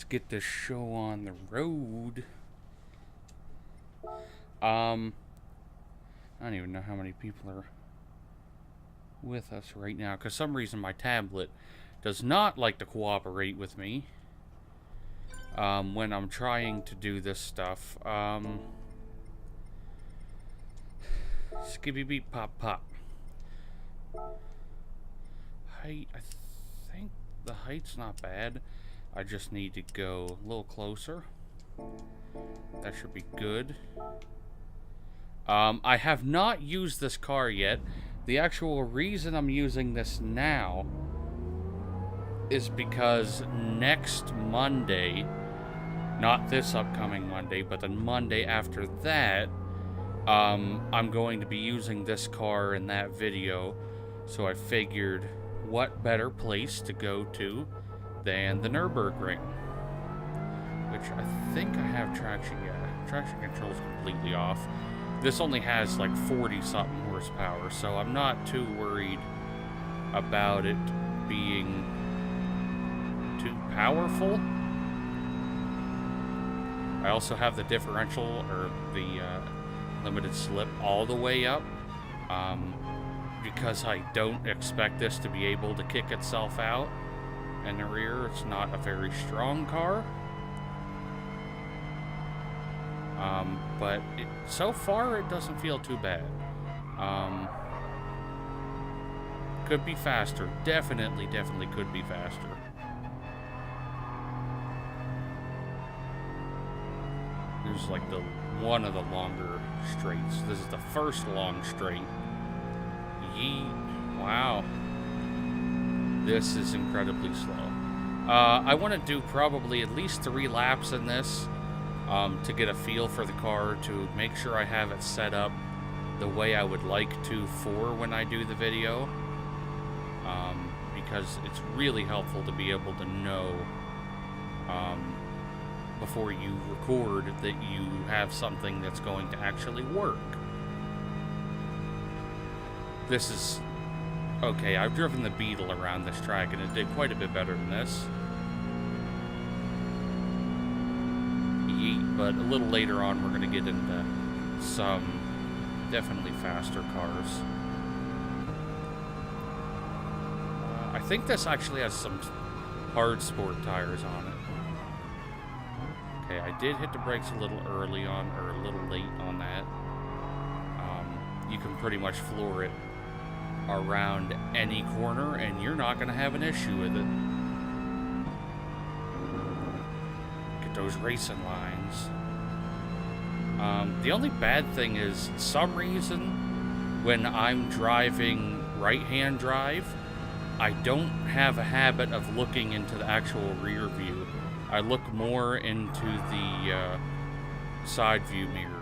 Let's get this show on the road. I don't even know how many people are with us right now, because some reason my tablet does not like to cooperate with me when I'm trying to do this stuff. Skibby beep pop pop. Height, I think the height's not bad. I just need to go a little closer. That should be good. I have not used this car yet. The actual reason I'm using this now is because next Monday, not this upcoming Monday, but the Monday after that, I'm going to be using this car in that video. So I figured, what better place to go to than the Nürburgring, which I think I have traction. Yeah, traction control is completely off. This only has like 40-something horsepower, so I'm not too worried about it being too powerful. I also have the differential, or the limited slip, all the way up, because I don't expect this to be able to kick itself out in the rear. It's not a very strong car. But so far it doesn't feel too bad. Could be faster. Definitely could be faster. There's like one of the longer straights. This is the first long straight. Yeet. Wow. This is incredibly slow. I want to do probably at least 3 laps in this to get a feel for the car, to make sure I have it set up the way I would like to for when I do the video. Because it's really helpful to be able to know before you record that you have something that's going to actually work. This is... okay, I've driven the Beetle around this track, and it did quite a bit better than this. Yeet, but a little later on, we're going to get into some definitely faster cars. I think this actually has some hard sport tires on it. Okay, I did hit the brakes a little early on, or a little late on that. You can pretty much floor it around any corner, and you're not going to have an issue with it. Get those racing lines. The only bad thing is, for some reason, when I'm driving right-hand drive, I don't have a habit of looking into the actual rear view. I look more into the side view mirror.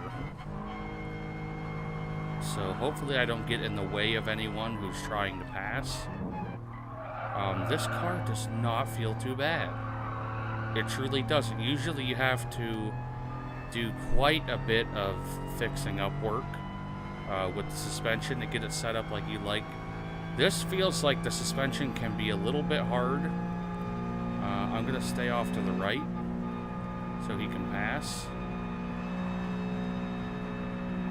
So hopefully I don't get in the way of anyone who's trying to pass. This car does not feel too bad. It truly doesn't. Usually you have to do quite a bit of fixing up work with the suspension to get it set up like you like. This feels like the suspension can be a little bit hard. I'm going to stay off to the right so he can pass.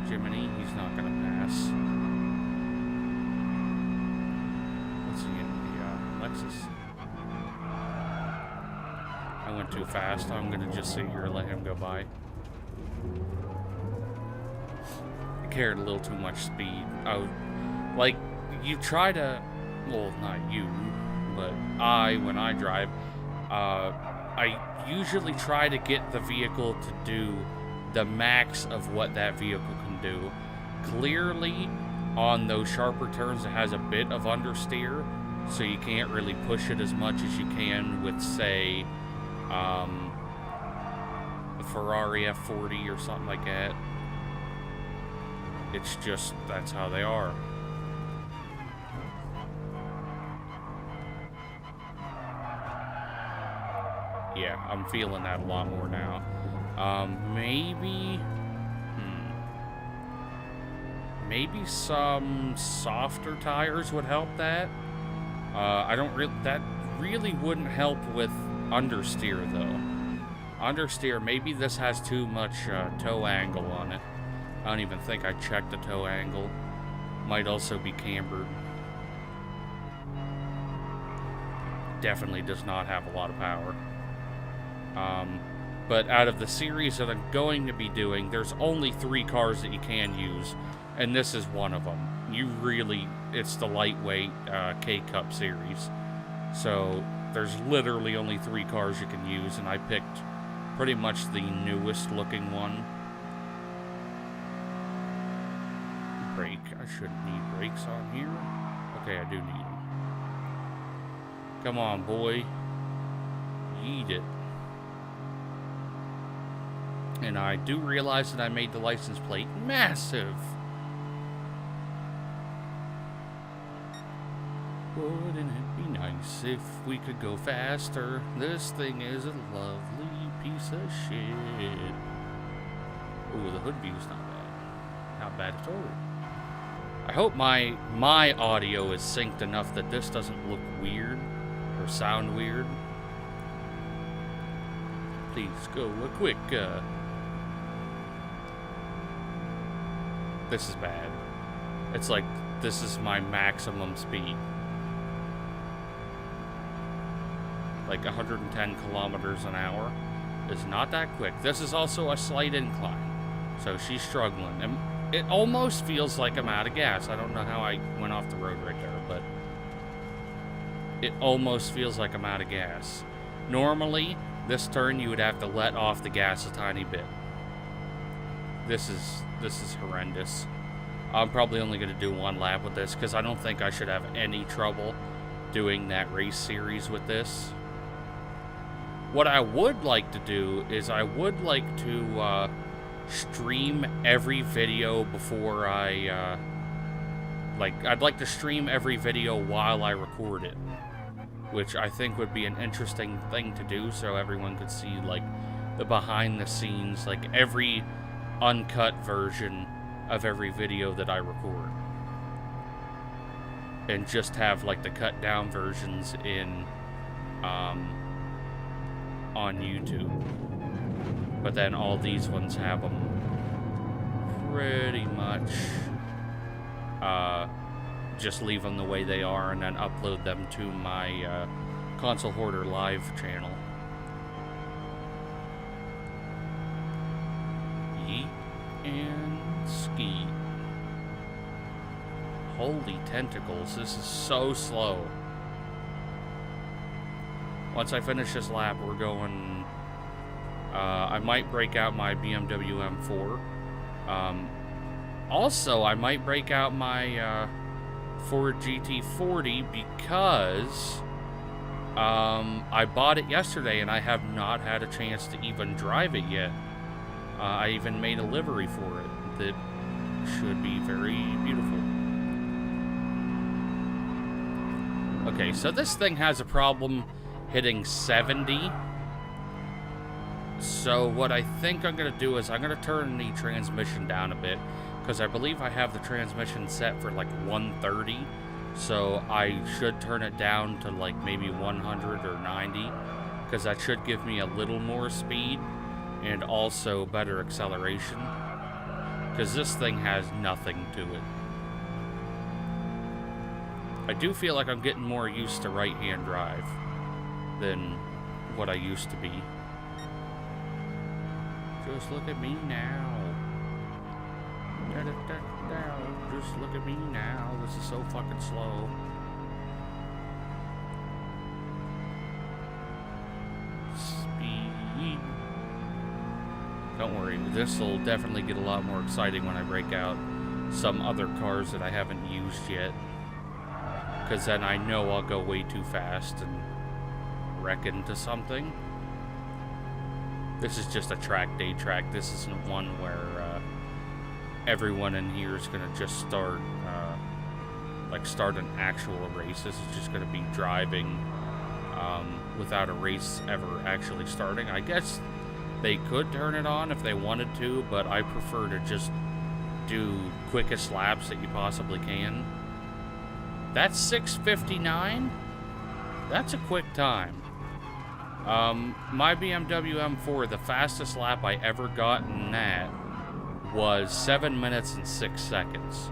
Jiminy, he's not going to pass. What's he in the Lexus? I went too fast. I'm going to just sit here and let him go by. I carried a little too much speed. Like, you try to... well, not you, but when I drive, I usually try to get the vehicle to do the max of what that vehicle can do. Clearly, on those sharper turns, it has a bit of understeer, so you can't really push it as much as you can with, say, a Ferrari F40 or something like that. It's just, that's how they are. Yeah, I'm feeling that a lot more now. Maybe some softer tires would help that. That really wouldn't help with understeer though. Understeer, maybe this has too much toe angle on it. I don't even think I checked the toe angle. Might also be cambered. Definitely does not have a lot of power. But out of the series that I'm going to be doing, there's only 3 cars that you can use, and this is one of them. It's the lightweight K-Cup series. So there's literally only 3 cars you can use, and I picked pretty much the newest looking one. Brake. I shouldn't need brakes on here. Okay, I do need them. Come on, boy. Yeet it. And I do realize that I made the license plate massive. Wouldn't it be nice if we could go faster? This thing is a lovely piece of shit. Ooh, the hood view's not bad. Not bad at all. I hope my audio is synced enough that this doesn't look weird or sound weird. Please go a quick. This is bad. It's like this is my maximum speed. Like 110 kilometers an hour is not that quick. This is also a slight incline, so she's struggling. And it almost feels like I'm out of gas. I don't know how I went off the road right there, but it almost feels like I'm out of gas. Normally, this turn you would have to let off the gas a tiny bit. This is horrendous. I'm probably only going to do 1 lap with this because I don't think I should have any trouble doing that race series with this. What I would like to do is I would like to stream every video before I, I'd like to stream every video while I record it, which I think would be an interesting thing to do so everyone could see, like, the behind the scenes, like, every uncut version of every video that I record. And just have, like, the cut down versions in, on YouTube. But then all these ones have them pretty much, just leave them the way they are and then upload them to my, Console Hoarder Live channel. Yeet and ski. Holy tentacles, this is so slow. Once I finish this lap, we're going... I might break out my BMW M4. Also, I might break out my Ford GT40 because I bought it yesterday and I have not had a chance to even drive it yet. I even made a livery for it that should be very beautiful. Okay, so this thing has a problem hitting 70. So what I think I'm going to do is I'm going to turn the transmission down a bit, because I believe I have the transmission set for like 130. So I should turn it down to like maybe 100 or 90, because that should give me a little more speed and also better acceleration, because this thing has nothing to it. I do feel like I'm getting more used to right-hand drive than what I used to be. Just look at me now. Just look at me now. This is so fucking slow. Speed. Don't worry, this will definitely get a lot more exciting when I break out some other cars that I haven't used yet. Because then I know I'll go way too fast and wreck into something. This is just a track day track. This isn't one where everyone in here is going to just start an actual race. This is just going to be driving without a race ever actually starting. I guess they could turn it on if they wanted to, but I prefer to just do quickest laps that you possibly can. That's 6:59. That's a quick time. My BMW M4, the fastest lap I ever got in that was 7 minutes and 6 seconds,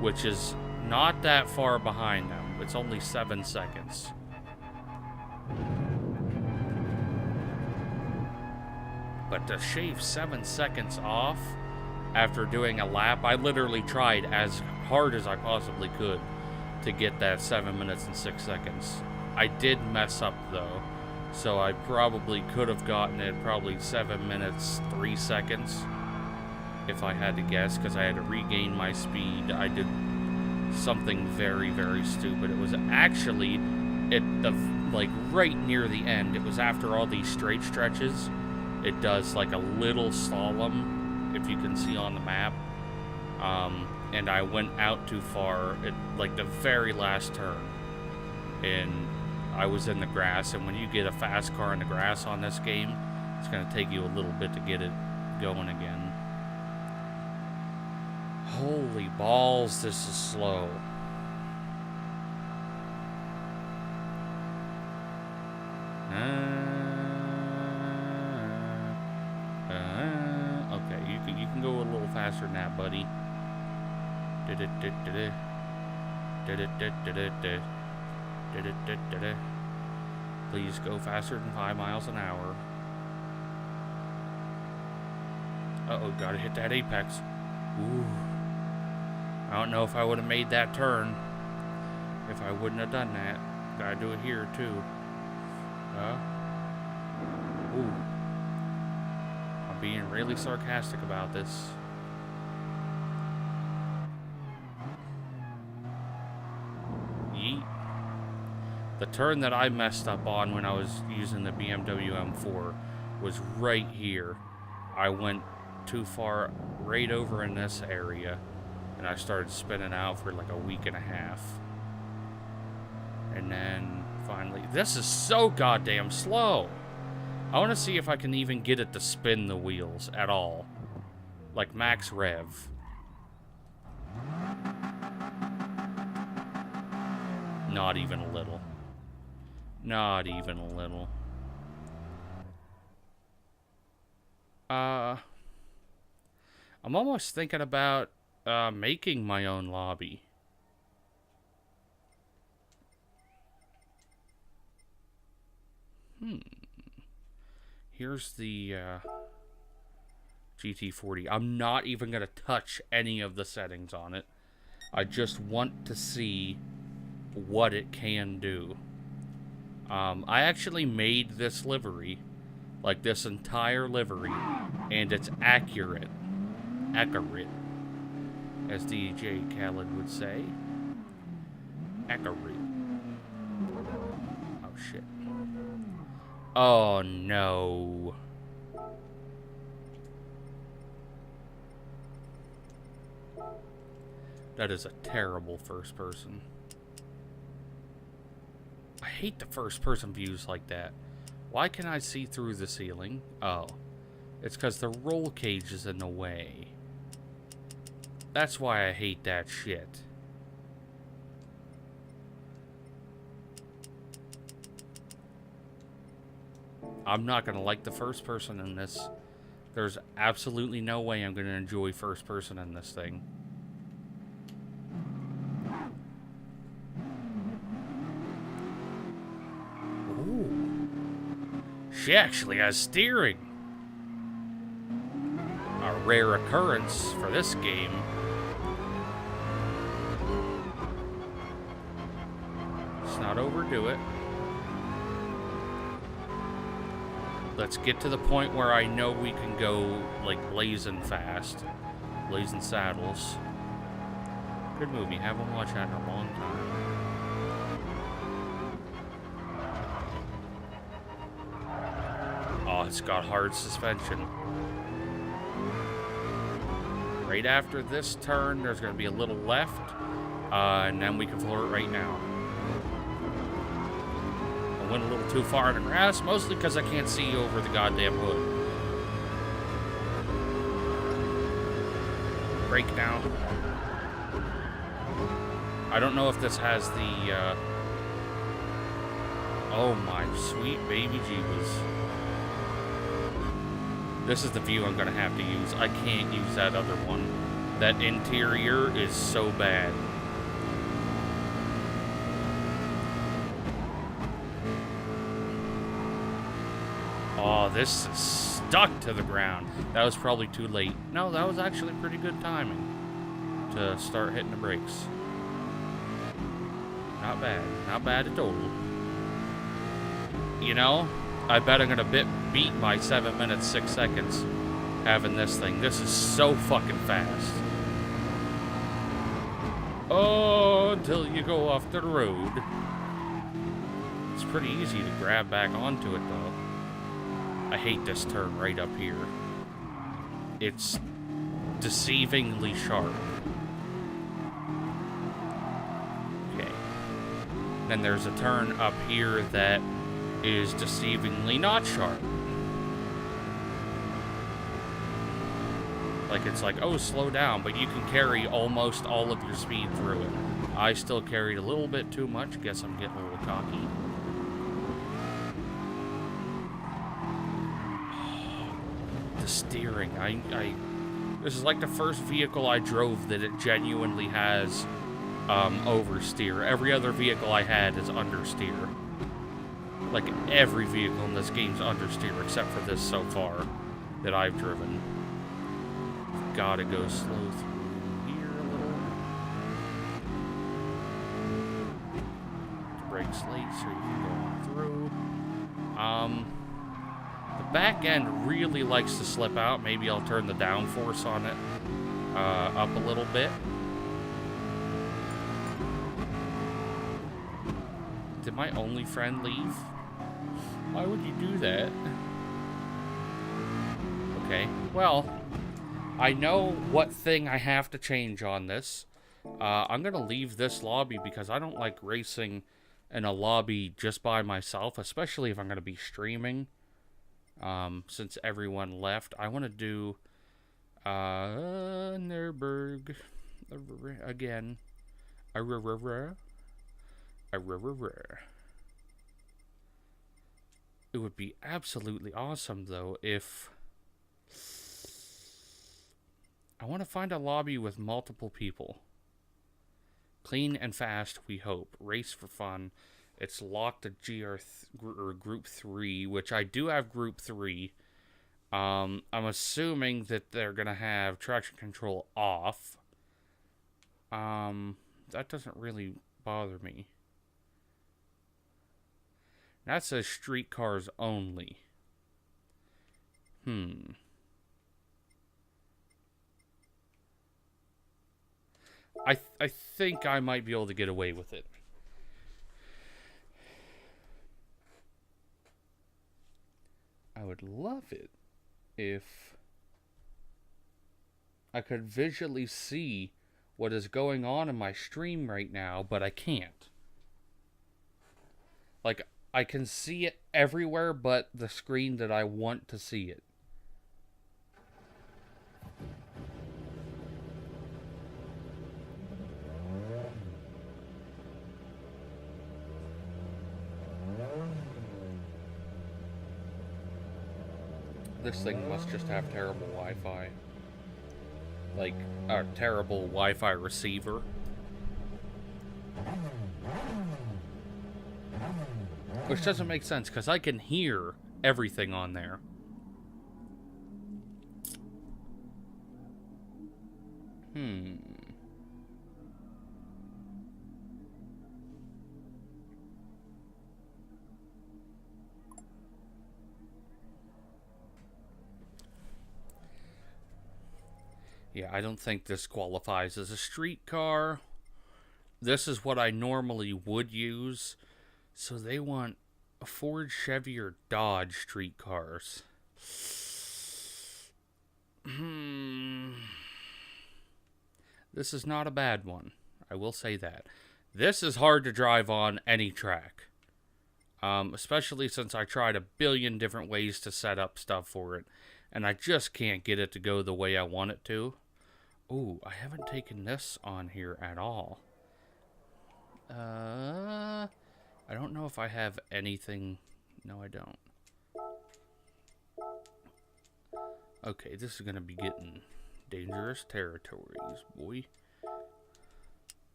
which is not that far behind them. It's only 7 seconds. But to shave 7 seconds off after doing a lap, I literally tried as hard as I possibly could to get that 7 minutes and 6 seconds. I did mess up though, so I probably could have gotten it probably 7 minutes 3 seconds if I had to guess, because I had to regain my speed. I did something very, very stupid. It was actually like right near the end. It was after all these straight stretches. It does like a little slalom, if you can see on the map. And I went out too far at like the very last turn. And I was in the grass. And when you get a fast car in the grass on this game, it's going to take you a little bit to get it going again. Holy balls, this is slow. Okay, you can go a little faster than that, buddy. Please go faster than 5 miles an hour. Uh-oh, gotta hit that apex. Ooh. I don't know if I would have made that turn if I wouldn't have done that. Gotta do it here, too. Ooh. I'm being really sarcastic about this. Yeet. The turn that I messed up on when I was using the BMW M4 was right here. I went too far right over in this area, and I started spinning out for like a week and a half. And then finally, this is so goddamn slow. I want to see if I can even get it to spin the wheels at all, like max rev. Not even a little. Not even a little. I'm almost thinking about making my own lobby. Here's the GT40. I'm not even going to touch any of the settings on it. I just want to see what it can do. I actually made this livery, like this entire livery, and it's accurate, as DJ Khaled would say. Accurate. Oh shit. Oh no. That is a terrible first person. I hate the first person views like that. Why can I see through the ceiling? Oh. It's because the roll cage is in the way. That's why I hate that shit. I'm not going to like the first person in this. There's absolutely no way I'm going to enjoy first person in this thing. She actually has steering. A rare occurrence for this game. Let's not overdo it. Let's get to the point where I know we can go, like, blazing fast. Blazing Saddles. Good movie. Haven't watched that in a long time. Oh, it's got hard suspension. Right after this turn, there's going to be a little left, and then we can floor it right now. I went a little too far in the grass, mostly because I can't see over the goddamn hood. Brake now. I don't know if this has the Oh my sweet baby jeebus. This is the view I'm gonna have to use. I can't use that other one. That interior is so bad. Oh, this is stuck to the ground. That was probably too late. No, that was actually pretty good timing to start hitting the brakes. Not bad. Not bad at all. You know, I bet I'm gonna beat my 7 minutes, 6 seconds having this thing. This is so fucking fast. Oh, until you go off the road. It's pretty easy to grab back onto it, though. I hate this turn right up here. It's deceivingly sharp. Okay. Then there's a turn up here that is deceivingly not sharp. Like, it's like, oh, slow down, but you can carry almost all of your speed through it. I still carried a little bit too much. Guess I'm getting a little cocky. The steering. This is like the first vehicle I drove that it genuinely has oversteer. Every other vehicle I had is understeer. Like, every vehicle in this game's understeer except for this so far that I've driven. Gotta go slow through here a little. Brakes late so you can go on through. The back end really likes to slip out. Maybe I'll turn the downforce on it up a little bit. Did my only friend leave? Why would you do that? Okay, well, I know what thing I have to change on this. I'm going to leave this lobby because I don't like racing in a lobby just by myself, especially if I'm going to be streaming. Since everyone left, I want to do Nürburg again. It would be absolutely awesome, though, if... I want to find a lobby with multiple people. Clean and fast, we hope. Race for fun. It's locked to Group 3, which I do have Group 3. I'm assuming that they're going to have traction control off. That doesn't really bother me. That says street cars only. I think I might be able to get away with it. I would love it if I could visually see what is going on in my stream right now, but I can't. Like, I can see it everywhere but the screen that I want to see it. This thing must just have terrible Wi-Fi. Like, a terrible Wi-Fi receiver. Which doesn't make sense, because I can hear everything on there. Yeah, I don't think this qualifies as a street car. This is what I normally would use. So they want a Ford, Chevy, or Dodge street cars. This is not a bad one. I will say that. This is hard to drive on any track. Especially since I tried a billion different ways to set up stuff for it. And I just can't get it to go the way I want it to. Ooh, I haven't taken this on here at all. I don't know if I have anything. No, I don't. Okay, this is gonna be getting dangerous territories, boy.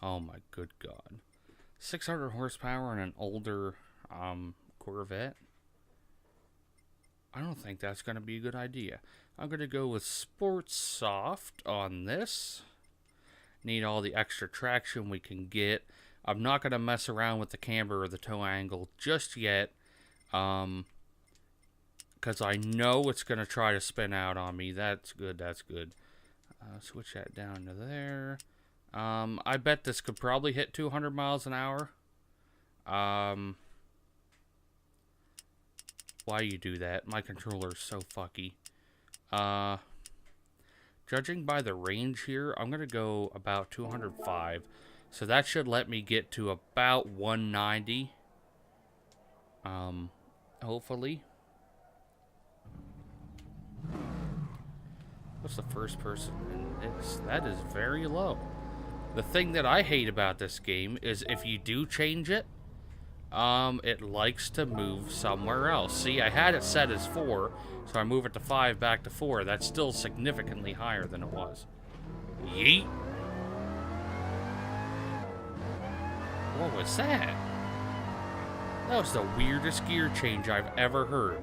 Oh my good God. 600 horsepower and an older Corvette? I don't think that's going to be a good idea. I'm going to go with Sports Soft on this. Need all the extra traction we can get. I'm not going to mess around with the camber or the toe angle just yet. Because I know it's going to try to spin out on me. That's good, that's good. Switch that down to there. I bet this could probably hit 200 miles an hour. Why you do that? My controller's so fucky. Judging by the range here, I'm going to go about 205. So that should let me get to about 190. Hopefully. What's the first person? That is very low. The thing that I hate about this game is if you do change it, it likes to move somewhere else. See, I had it set as 4, so I move it to 5, back to 4. That's still significantly higher than it was. Yeet. What was that? That was the weirdest gear change I've ever heard.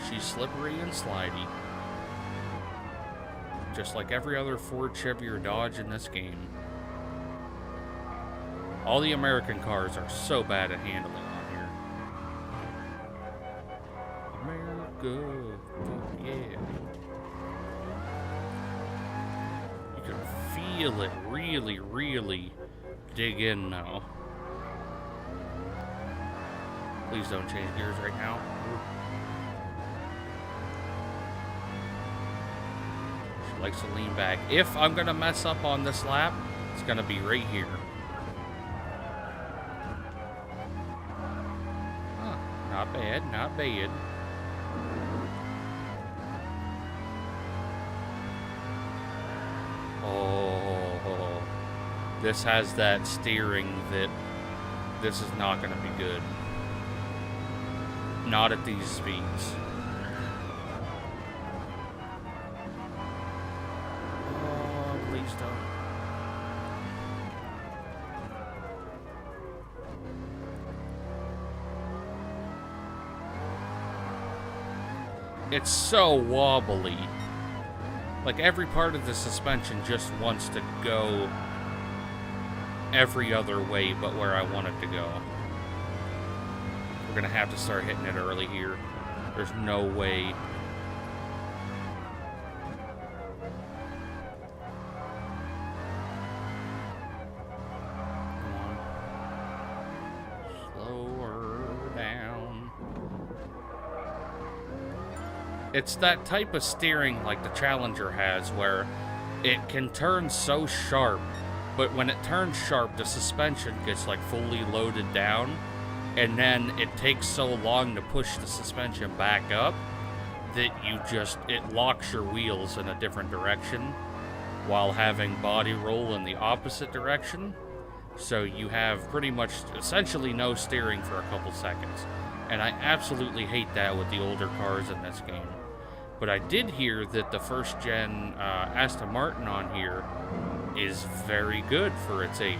She's slippery and slidey. Just like every other Ford, Chevy, or Dodge in this game. All the American cars are so bad at handling on here. America, yeah. You can feel it really, really dig in now. Please don't change gears right now. She likes to lean back. If I'm gonna mess up on this lap, it's gonna be right here. Not bad, not bad. Oh, this has that steering that this is not going to be good. Not at these speeds. Oh, please don't. It's so wobbly. Like every part of the suspension just wants to go every other way but where I want it to go. We're gonna have to start hitting it early here. There's no way. It's that type of steering like the Challenger has where it can turn so sharp, but when it turns sharp, the suspension gets like fully loaded down, and then it takes so long to push the suspension back up that it locks your wheels in a different direction while having body roll in the opposite direction. So you have pretty much essentially no steering for a couple seconds. And I absolutely hate that with the older cars in this game. But I did hear that the first gen Aston Martin on here is very good for its age.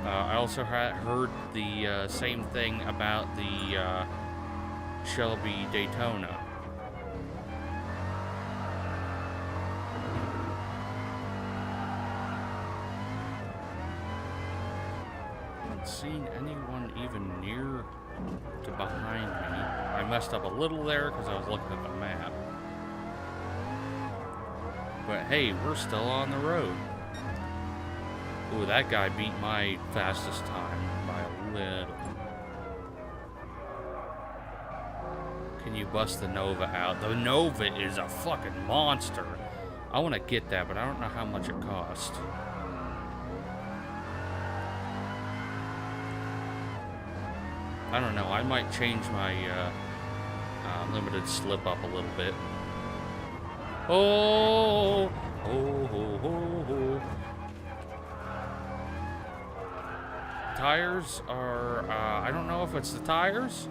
I also heard the same thing about the Shelby Daytona. I haven't seen anyone even near to behind me. I messed up a little there because I was looking at the map. But hey, we're still on the road. Ooh, that guy beat my fastest time by a little. Can you bust the Nova out? The Nova is a fucking monster. I want to get that, but I don't know how much it costs. I don't know. I might change my limited slip up a little bit. Oh, oh, oh, oh, oh. Tires are, I don't know if it's the tires,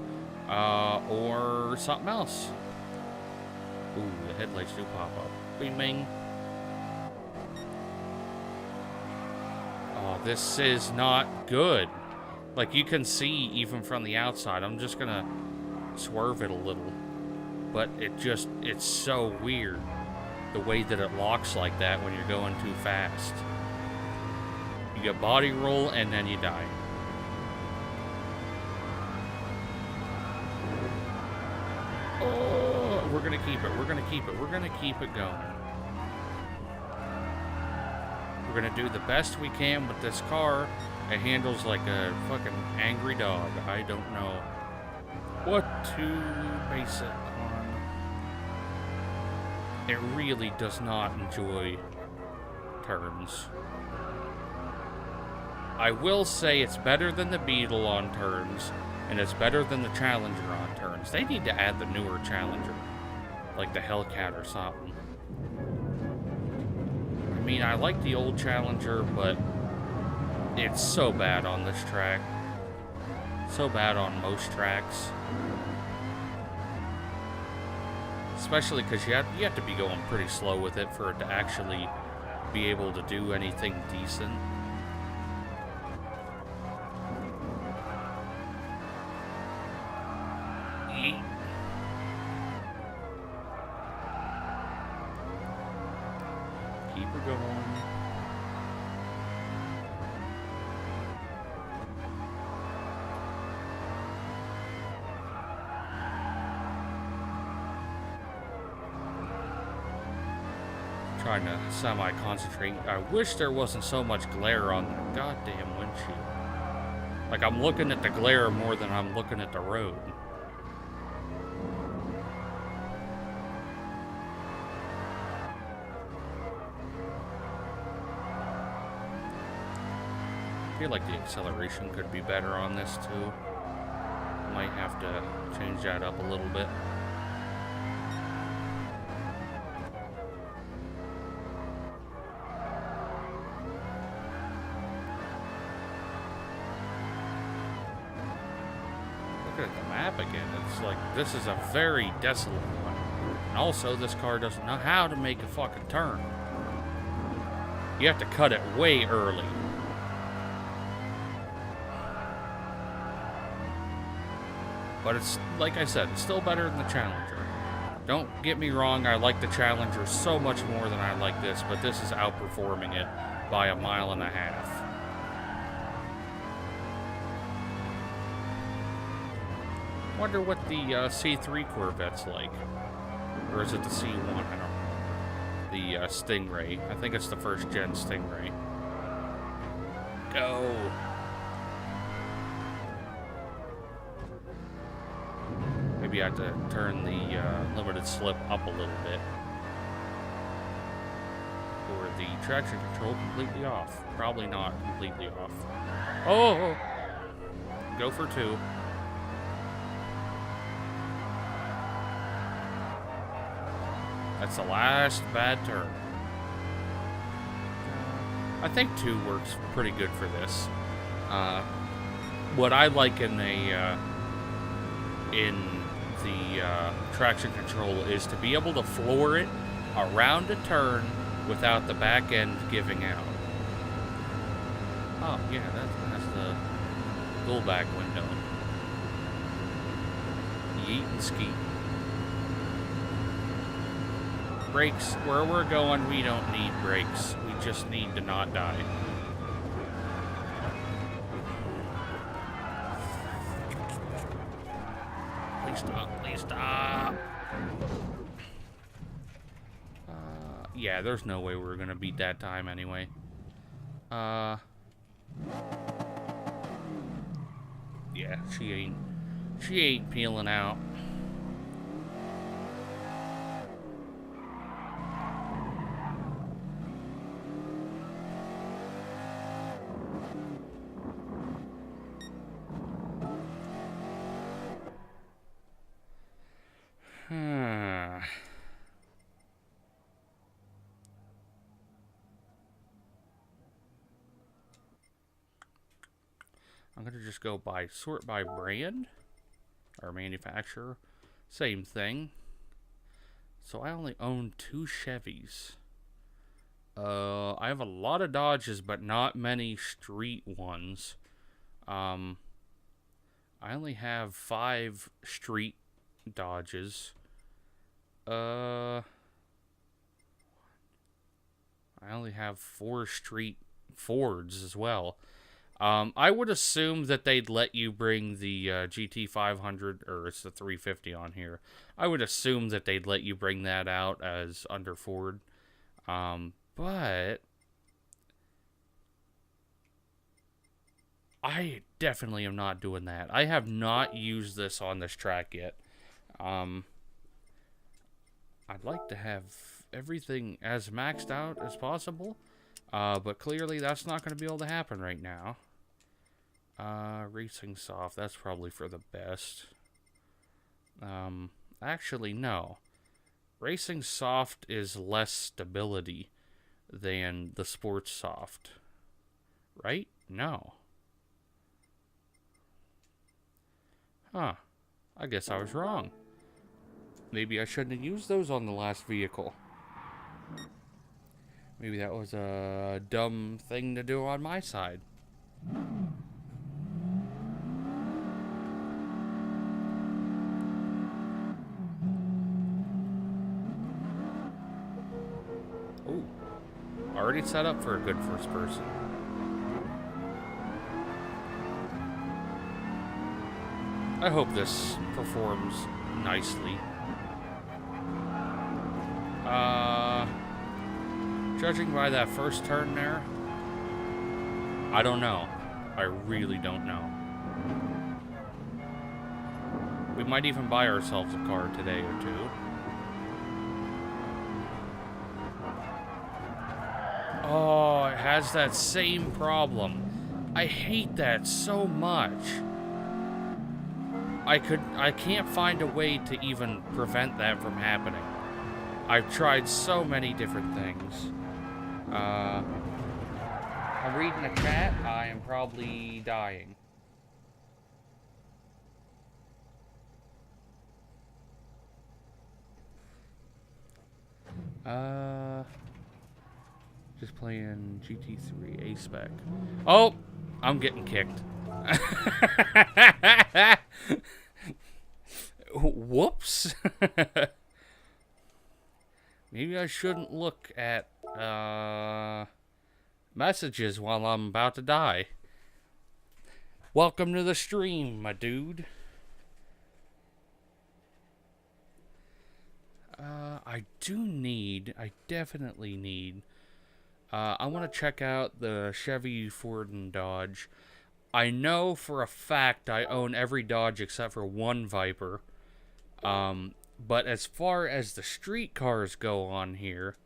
or something else. Ooh, the headlights do pop up. Bing, bing. Oh, this is not good. Like, you can see even from the outside. I'm just gonna swerve it a little. But it's so weird. The way that it locks like that when you're going too fast. You get body roll and then you die. Oh, we're gonna keep it. We're gonna keep it. We're gonna keep it going. We're gonna do the best we can with this car. It handles like a fucking angry dog. I don't know what to base it on. It really does not enjoy turns. I will say it's better than the Beetle on turns, and it's better than the Challenger on turns. They need to add the newer Challenger, like the Hellcat or something. I mean, I like the old Challenger, but it's so bad on this track. So bad on most tracks. Especially because you have to be going pretty slow with it for it to actually be able to do anything decent. Yeet. Keep her going. Trying to semi-concentrate. I wish there wasn't so much glare on the goddamn windshield. Like, I'm looking at the glare more than I'm looking at the road. I feel like the acceleration could be better on this too. Might have to change that up a little bit. At the map again, it's like this is a very desolate one, and also this car doesn't know how to make a fucking turn. You have to cut it way early. But it's, like I said, it's still better than the Challenger. Don't get me wrong, I like the Challenger so much more than I like this, but this is outperforming it by 1.5 miles. Wonder what the C3 Corvette's like. Or is it the C1? I don't know. The Stingray. I think it's the first gen Stingray. Go! Maybe I have to turn the limited slip up a little bit. Or the traction control completely off. Probably not completely off. Oh! Go for 2. That's the last bad turn. I think 2 works pretty good for this. What I like in the traction control is to be able to floor it around a turn without the back end giving out. Oh yeah, that's the dual back window. Yeet and ski. Brakes, where we're going, we don't need brakes. We just need to not die. Please stop, please stop. Yeah, there's no way we're gonna beat that time anyway. Yeah, she ain't peeling out. I'm going to just go sort by brand or manufacturer. Same thing. So I only own 2 Chevys. I have a lot of Dodges, but not many street ones. I only have 5 street Dodges. I only have 4 street Fords as well. I would assume that they'd let you bring the GT500, or it's the 350 on here. I would assume that they'd let you bring that out as under Ford. But I definitely am not doing that. I have not used this on this track yet. I'd like to have everything as maxed out as possible. But clearly that's not going to be able to happen right now. Racing soft, that's probably for the best. Actually, no. Racing soft is less stability than the sports soft. Right? No. Huh. I guess I was wrong. Maybe I shouldn't have used those on the last vehicle. Maybe that was a dumb thing to do on my side. Ooh. Already set up for a good first person. I hope this performs nicely. Judging by that first turn there, I don't know. I really don't know. We might even buy ourselves a car today or two. Oh, it has that same problem. I hate that so much. I can't find a way to even prevent that from happening. I've tried so many different things. I'm reading a chat. I am probably dying. Just playing GT3 A-Spec. Oh! I'm getting kicked. Whoops. Maybe I shouldn't look at messages while I'm about to die. Welcome to the stream, my dude. I definitely need, I want to check out the Chevy, Ford, and Dodge. I know for a fact I own every Dodge except for one Viper. But as far as the street cars go on here,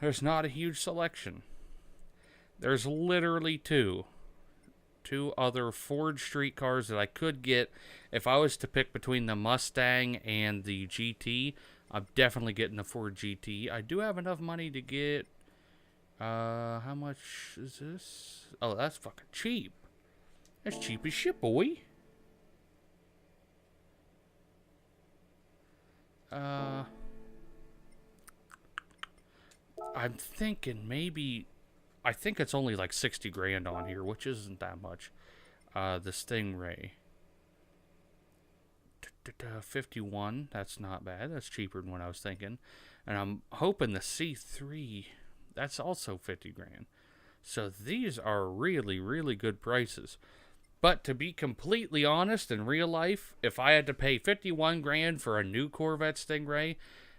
there's not a huge selection. There's literally 2 other Ford street cars that I could get. If I was to pick between the Mustang and the GT, I'm definitely getting the Ford GT. I do have enough money to get, how much is this? Oh, that's fucking cheap. That's cheap as shit, boy. I'm thinking maybe, I think it's only like 60 grand on here, which isn't that much. The Stingray. 51, that's not bad. That's cheaper than what I was thinking. And I'm hoping the C3, that's also 50 grand. So these are really, really good prices. But to be completely honest, in real life, if I had to pay 51 grand for a new Corvette Stingray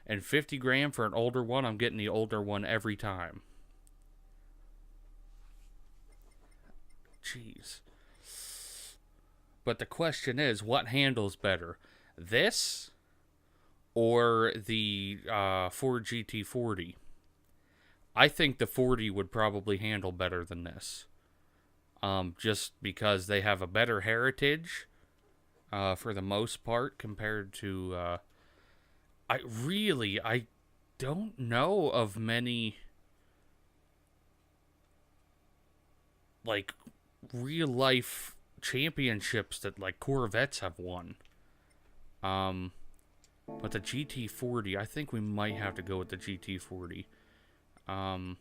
and 50 grand for an older one, I'm getting the older one every time. Jeez. But the question is, what handles better? This or the Ford GT40? I think the 40 would probably handle better than this. Just because they have a better heritage for the most part compared to... I don't know of many, like, real life championships that like Corvettes have won. But the GT40, I think we might have to go with the GT40. I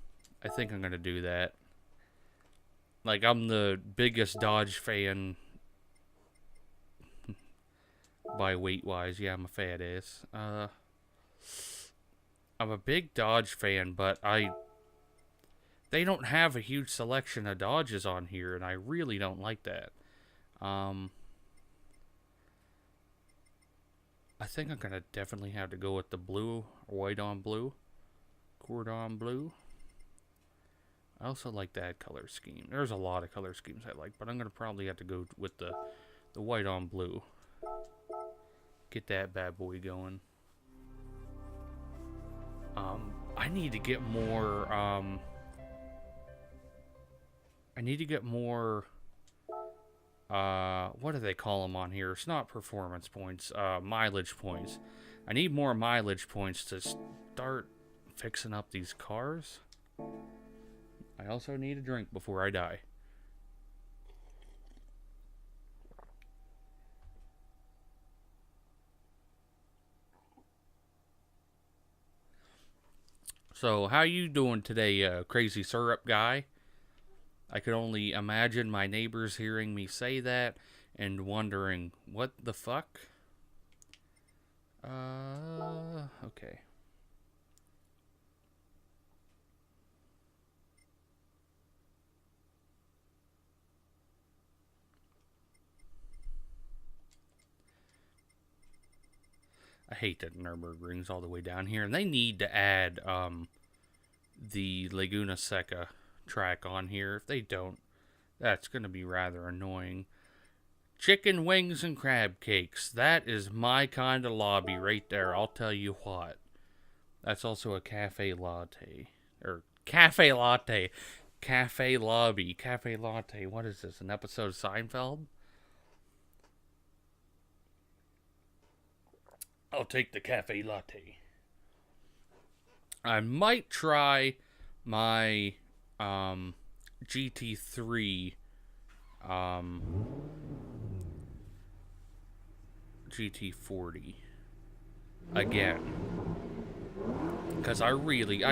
think I'm gonna do that. Like, I'm the biggest Dodge fan by weight wise. Yeah, I'm a fat ass. I'm a big Dodge fan, but they don't have a huge selection of Dodges on here, and I really don't like that. I think I'm gonna definitely have to go with the blue, white on blue, cordon blue. I also like that color scheme. There's a lot of color schemes I like, but I'm gonna probably have to go with the white on blue. Get that bad boy going. I need to get more. What do they call them on here? It's not performance points, mileage points. I need more mileage points to start fixing up these cars. I also need a drink before I die. So, how you doing today, crazy syrup guy? I could only imagine my neighbors hearing me say that and wondering, what the fuck? Okay. I hate that Nürburgring's all the way down here, and they need to add, the Laguna Seca track on here. If they don't, that's going to be rather annoying. Chicken wings and crab cakes. That is my kind of lobby right there. I'll tell you what. That's also a cafe latte. Or cafe latte. Cafe lobby. Cafe latte. What is this? An episode of Seinfeld? I'll take the cafe latte. I might try my GT3 GT40 again, because I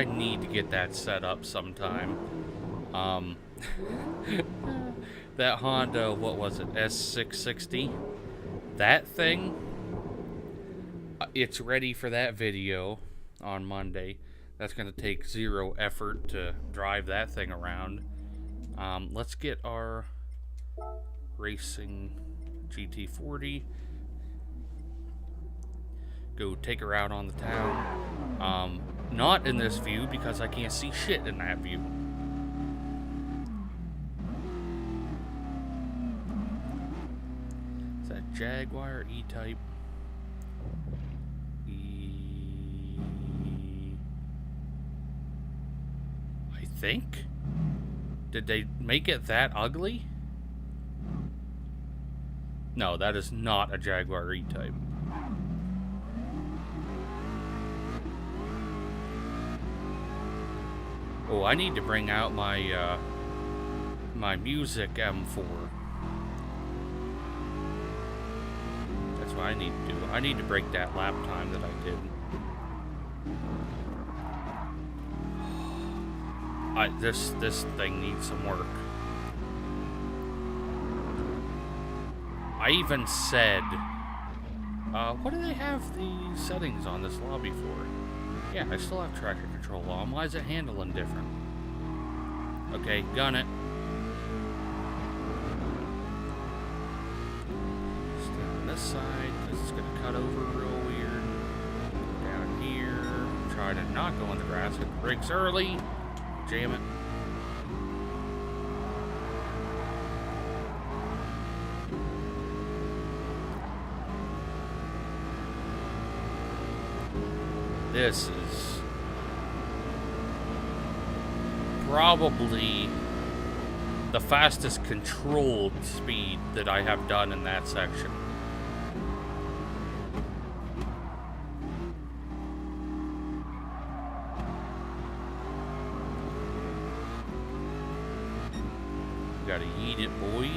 need to get that set up sometime. That Honda, what was it, S660, that thing, it's ready for that video on Monday. That's going to take zero effort to drive that thing around. Let's get our racing GT40. Go take her out on the town. Not in this view because I can't see shit in that view. Is that Jaguar E-Type? I think? Did they make it that ugly? No, that is not a Jaguar E-Type. Oh, I need to bring out my my Music M4. That's what I need to do. I need to break that lap time that I did. This thing needs some work. I even said, what do they have the settings on this lobby for? Yeah, I still have traction control on. Why is it handling different? Okay, gun it. Stay on this side, because it's going to cut over real weird. Down here. Try to not go in the grass. Hit the brakes early. Jam it. This is probably the fastest controlled speed that I have done in that section. gotta eat it, boy.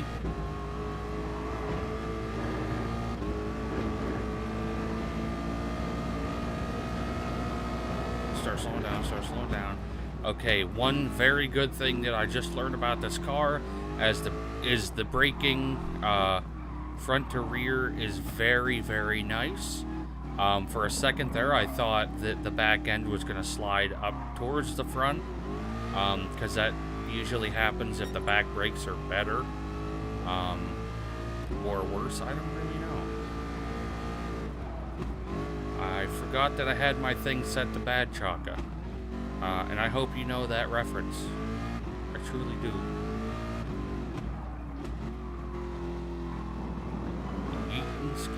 Start slowing down, start slowing down. Okay, one very good thing that I just learned about this car is the braking front to rear is very, very nice. For a second there, I thought that the back end was going to slide up towards the front, because that usually happens if the back brakes are better, or worse. I don't really know. I forgot that I had my thing set to Bad Chaka, and I hope you know that reference. I truly do. Eat and ski.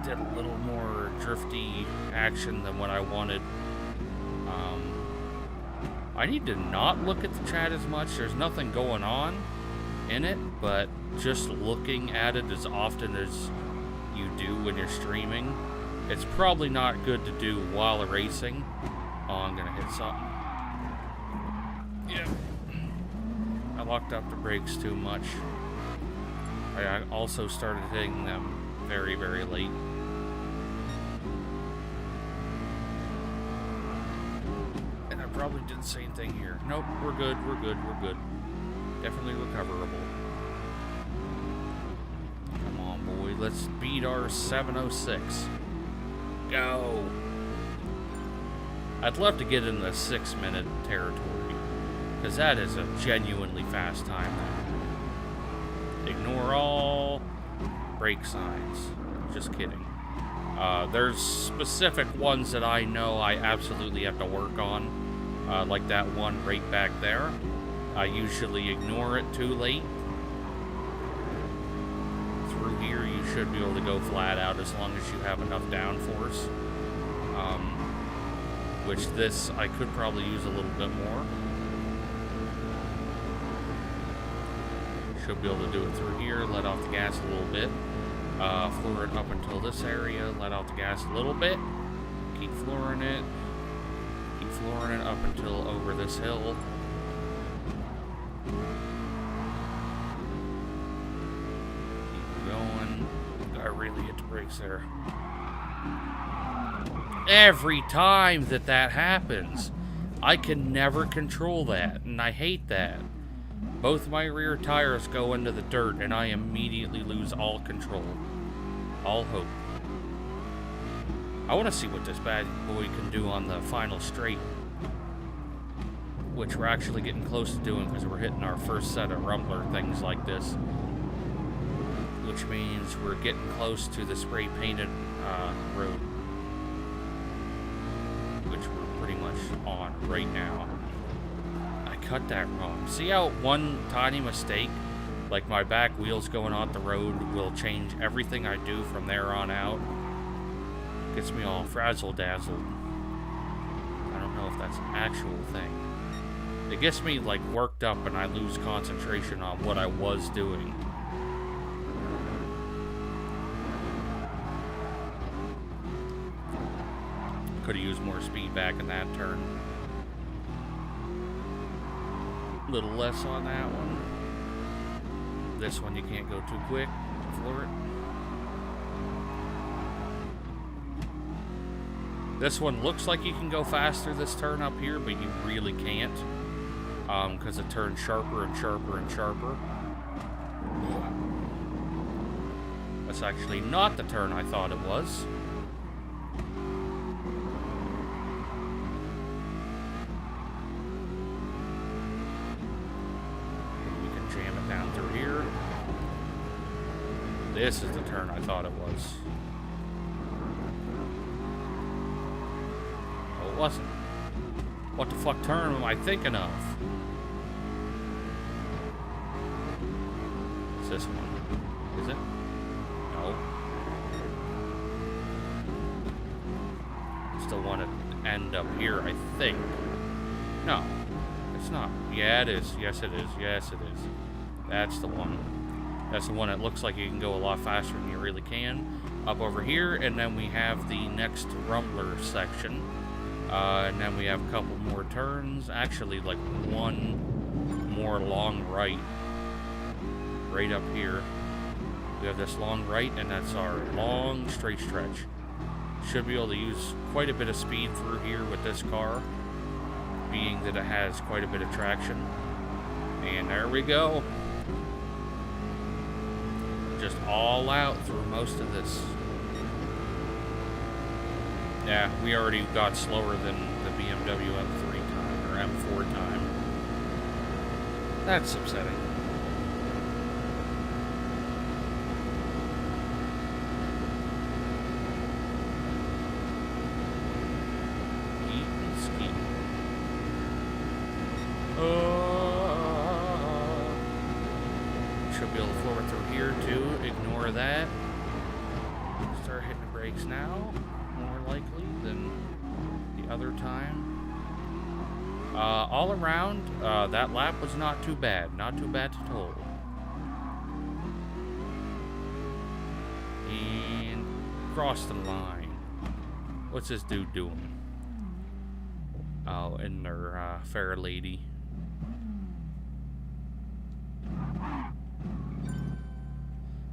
Did a little more drifty action than what I wanted. I need to not look at the chat as much. There's nothing going on in it, but just looking at it as often as you do when you're streaming, it's probably not good to do while racing. Oh, I'm gonna hit something. Yeah. I locked up the brakes too much. I also started hitting them very, very late. And I probably did the same thing here. Nope, we're good, we're good, we're good. Definitely recoverable. Come on, boy, let's beat our 706. Go! I'd love to get in the 6-minute territory, because that is a genuinely fast time now. Ignore all brake signs. Just kidding. There's specific ones that I know I absolutely have to work on, like that one right back there. I usually ignore it too late. Through here, you should be able to go flat out as long as you have enough downforce. Which this, I could probably use a little bit more. Should be able to do it through here, let off the gas a little bit. Floor it up until this area, let off the gas a little bit. Keep flooring it. Keep flooring it up until over this hill. Keep going. I really hit the brakes there. Every time that happens, I can never control that, and I hate that. Both my rear tires go into the dirt, and I immediately lose all control. All hope. I want to see what this bad boy can do on the final straight, which we're actually getting close to doing because we're hitting our first set of rumbler things like this, which means we're getting close to the spray painted road, which we're pretty much on right now. I cut that wrong. See how one tiny mistake, like my back wheels going off the road, will change everything I do from there on out? Gets me all frazzle-dazzled. I don't know if that's an actual thing. It gets me like worked up and I lose concentration on what I was doing. Could have used more speed back in that turn. A little less on that one. This one you can't go too quick. Floor it. This one looks like you can go faster this turn up here, but you really can't. Because it turns sharper and sharper and sharper. That's actually not the turn I thought it was. Down through here. This is the turn I thought it was. Oh, it wasn't. What the fuck turn am I thinking of? It's this one. Is it? No. Still want to end up here, I think. No, it's not. Yeah, it is. Yes, it is. Yes, it is. That's the one. That's the one that looks like you can go a lot faster than you really can. Up over here, and then we have the next rumbler section, And then we have a couple more turns. Actually, like one more long right. Right up here. We have this long right, and that's our long straight stretch. Should be able to use quite a bit of speed through here with this car, being that it has quite a bit of traction. And there we go. Just all out through most of this. Yeah, we already got slower than the BMW M3 time, or M4 time. That's upsetting. Should be able to forward through here too. Ignore that. Start hitting the brakes now, more likely than the other time. All around, that lap was not too bad. Not too bad at all. And cross the line. What's this dude doing? Oh, and their fair lady.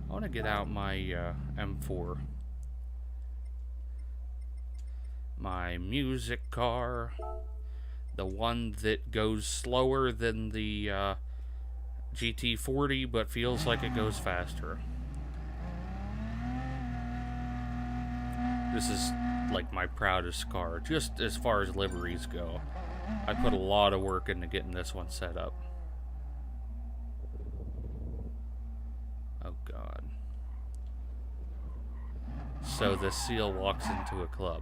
I want to get out my M4. My music car. The one that goes slower than the GT40, but feels like it goes faster. This is like my proudest car, just as far as liveries go. I put a lot of work into getting this one set up. Oh God. So the seal walks into a club.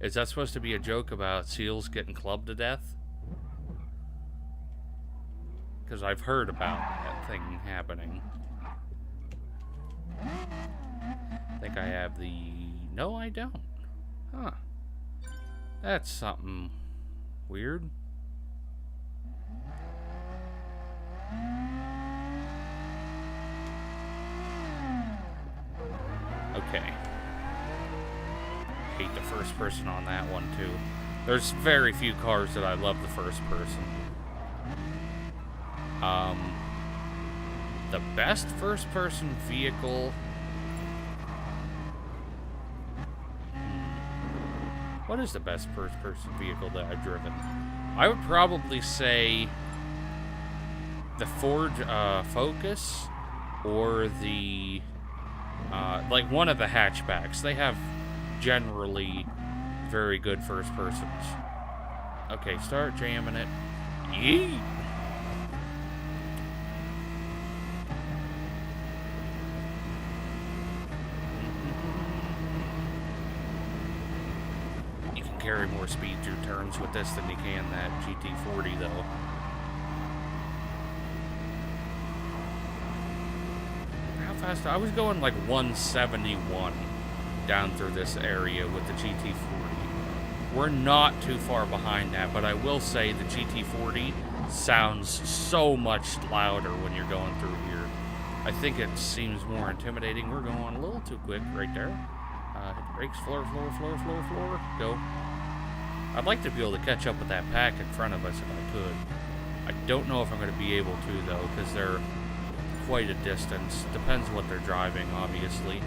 Is that supposed to be a joke about seals getting clubbed to death? Because I've heard about that thing happening. I think I have the... No, I don't. Huh. That's something weird. Okay. Hate the first person on that one too. There's very few cars that I love the first person. The best first person vehicle. What is the best first person vehicle that I've driven? I would probably say the Ford Focus or the like one of the hatchbacks. They have generally very good first persons. Okay, start jamming it. Yee! You can carry more speed through turns with this than you can that GT40 though. How fast? I was going like 171 down through this area with the GT40. We're not too far behind that, but I will say the GT40 sounds so much louder when you're going through here. I think it seems more intimidating. We're going a little too quick right there. Hit the brakes, floor, go. I'd like to be able to catch up with that pack in front of us if I could. I don't know if I'm going to be able to though, because they're quite a distance. Depends what they're driving, obviously.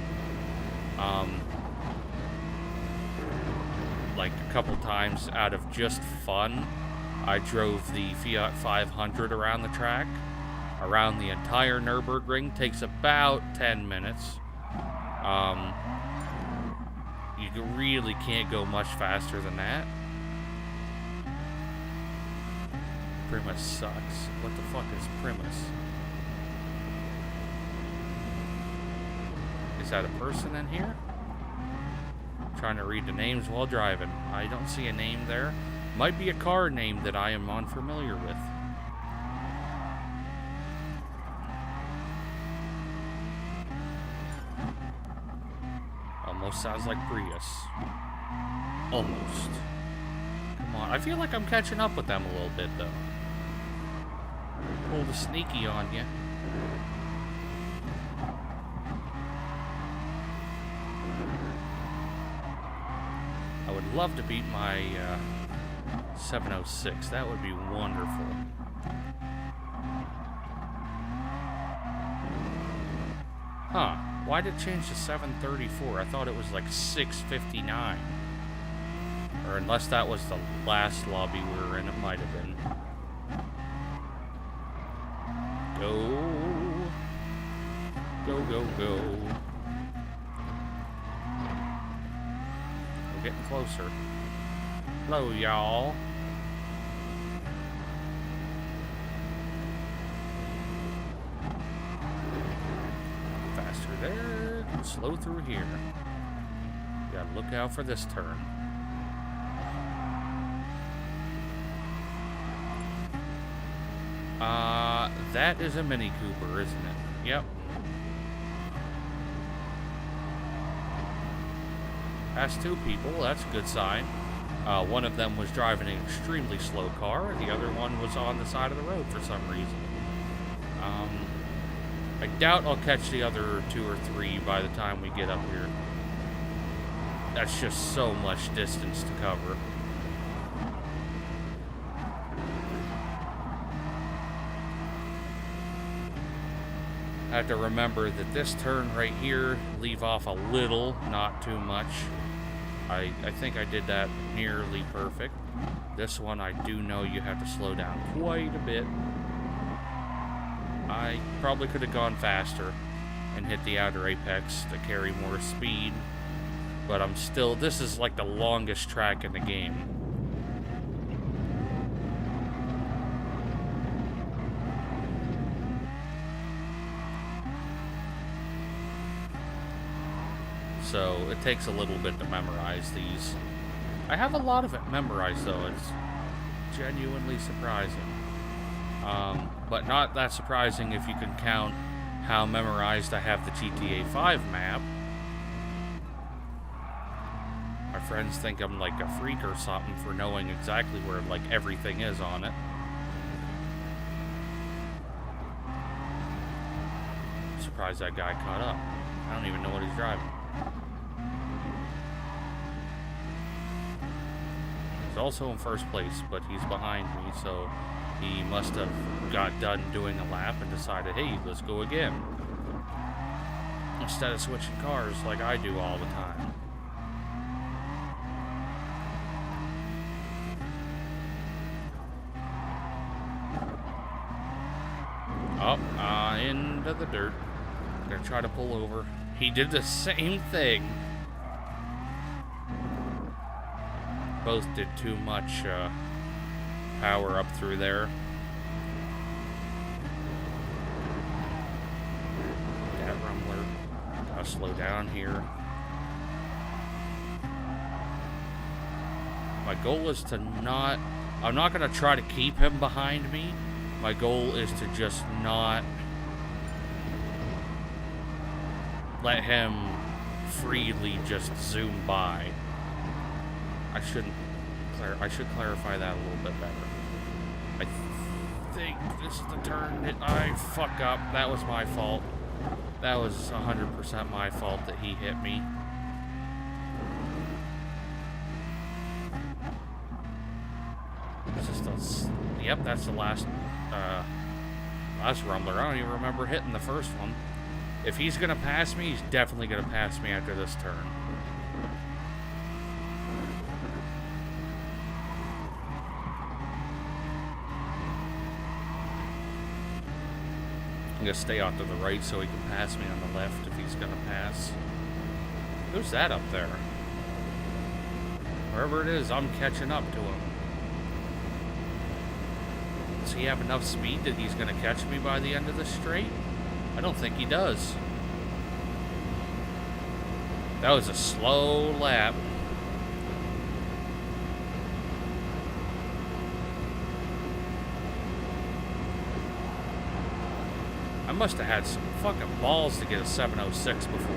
Like a couple times out of just fun, I drove the Fiat 500 around the track. Around the entire Nürburgring. Takes about 10 minutes. You really can't go much faster than that. Primus sucks. What the fuck is Primus? Is that a person in here? Trying to read the names while driving. I don't see a name there. Might be a car name that I am unfamiliar with. Almost sounds like Prius. Almost. Come on. I feel like I'm catching up with them a little bit, though. Pull the sneaky on you. I would love to beat my 706. That would be wonderful. Huh. Why did it change to 734? I thought it was like 659. Or unless that was the last lobby we were in, it might have been. Go. Go, go, go. We're getting closer. Hello, y'all. Faster there. Slow through here. Gotta look out for this turn. That is a Mini Cooper, isn't it? Yep. Passed two people, that's a good sign. One of them was driving an extremely slow car, and the other one was on the side of the road for some reason. I doubt I'll catch the other two or three by the time we get up here. That's just so much distance to cover. I have to remember that this turn right here, leave off a little, not too much. I think I did that nearly perfect. This one, I do know you have to slow down quite a bit. I probably could have gone faster and hit the outer apex to carry more speed. But I'm still, this is like the longest track in the game. So it takes a little bit to memorize these. I have a lot of it memorized though. It's genuinely surprising. But not that surprising if you can count how memorized I have the GTA 5 map. My friends think I'm like a freak or something for knowing exactly where like everything is on it. I'm surprised that guy caught up. I don't even know what he's driving. He's also in first place, but he's behind me, so he must have got done doing a lap and decided, hey, let's go again. Instead of switching cars like I do all the time. Oh, into the dirt. Gonna try to pull over. He did the same thing. Both did too much power up through there. That rumbler. Gotta slow down here. My goal is to not... I'm not gonna try to keep him behind me. My goal is to just not let him freely just zoom by. I should clarify that a little bit better. I think this is the turn that I fuck up. That was my fault. That was 100% my fault that he hit me. Yep, that's the last rumbler. I don't even remember hitting the first one. If he's gonna pass me, he's definitely gonna pass me after this turn. I'm gonna stay off to the right so he can pass me on the left if he's gonna pass. Who's that up there? Wherever it is, I'm catching up to him. Does he have enough speed that he's gonna catch me by the end of the straight? I don't think he does. That was a slow lap. I must have had some fucking balls to get a 706 before.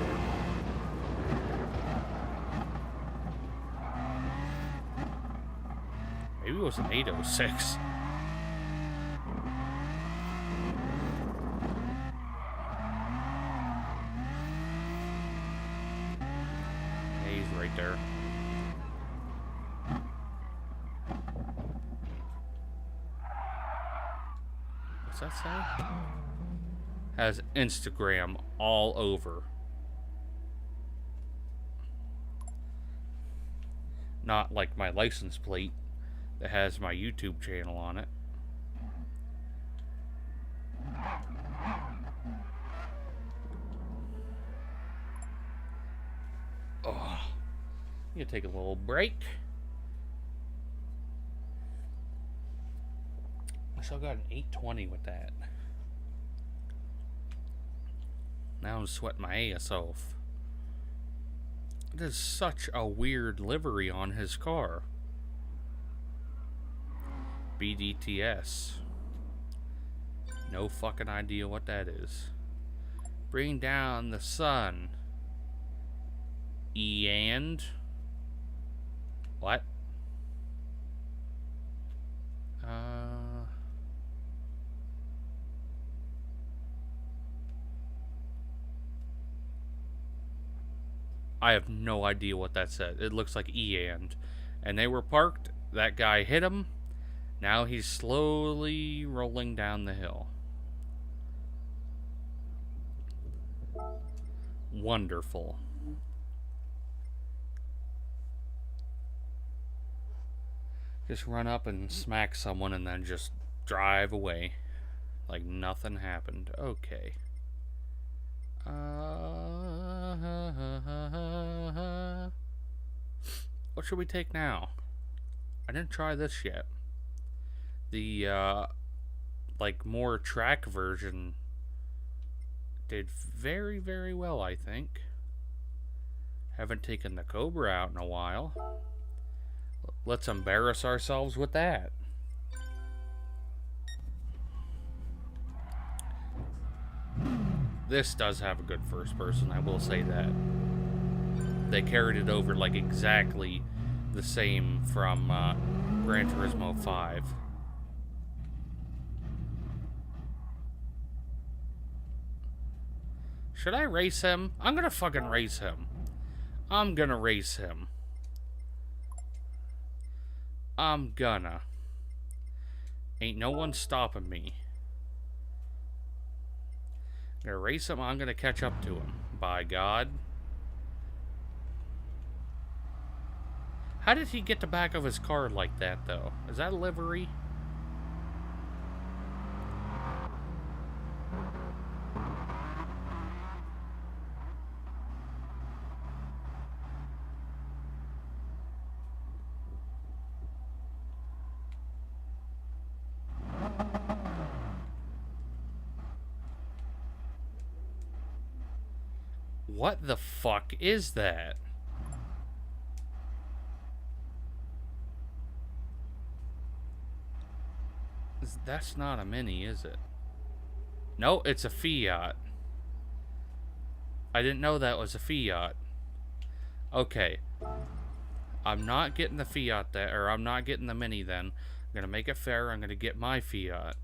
Maybe it was an 806. Yeah, he's right there. that say? Has Instagram all over. Not like my license plate that has my YouTube channel on it. Oh, I'm gonna take a little break. I still got an 820 with that. Now I'm sweating my ass off. It is such a weird livery on his car. BDTS. No fucking idea what that is. Bring down the sun. And what? I have no idea what that said. It looks like and they were parked. That guy hit him. Now he's slowly rolling down the hill. Wonderful. Just run up and smack someone and then just drive away. Like nothing happened. Okay. What should we take now? I didn't try this yet. The, like, more track version did very, very well, I think. Haven't taken the Cobra out in a while. Let's embarrass ourselves with that. This does have a good first person, I will say that. They carried it over like exactly the same from Gran Turismo 5. Should I race him? I'm gonna fucking race him. I'm gonna race him. I'm gonna. Ain't no one stopping me. I'm gonna race him. I'm gonna catch up to him. By God. How did he get the back of his car like that, though? Is that a livery? What the fuck is that? That's not a Mini, is it? No, it's a Fiat. I didn't know that was a Fiat. Okay. I'm not getting the Fiat there, or I'm not getting the Mini then. I'm gonna make it fair. I'm gonna get my Fiat.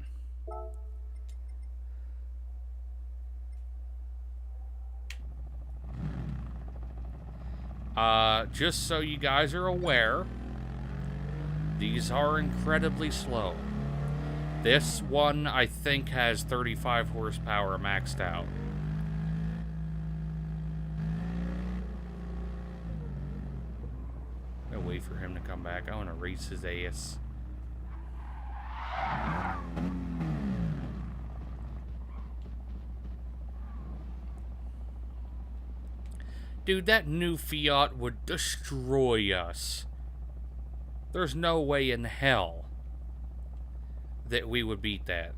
Just so you guys are aware, these are incredibly slow. This one, I think, has 35 horsepower maxed out. I'll wait for him to come back. I want to race his ass. Dude, that new Fiat would destroy us. There's no way in hell that we would beat that.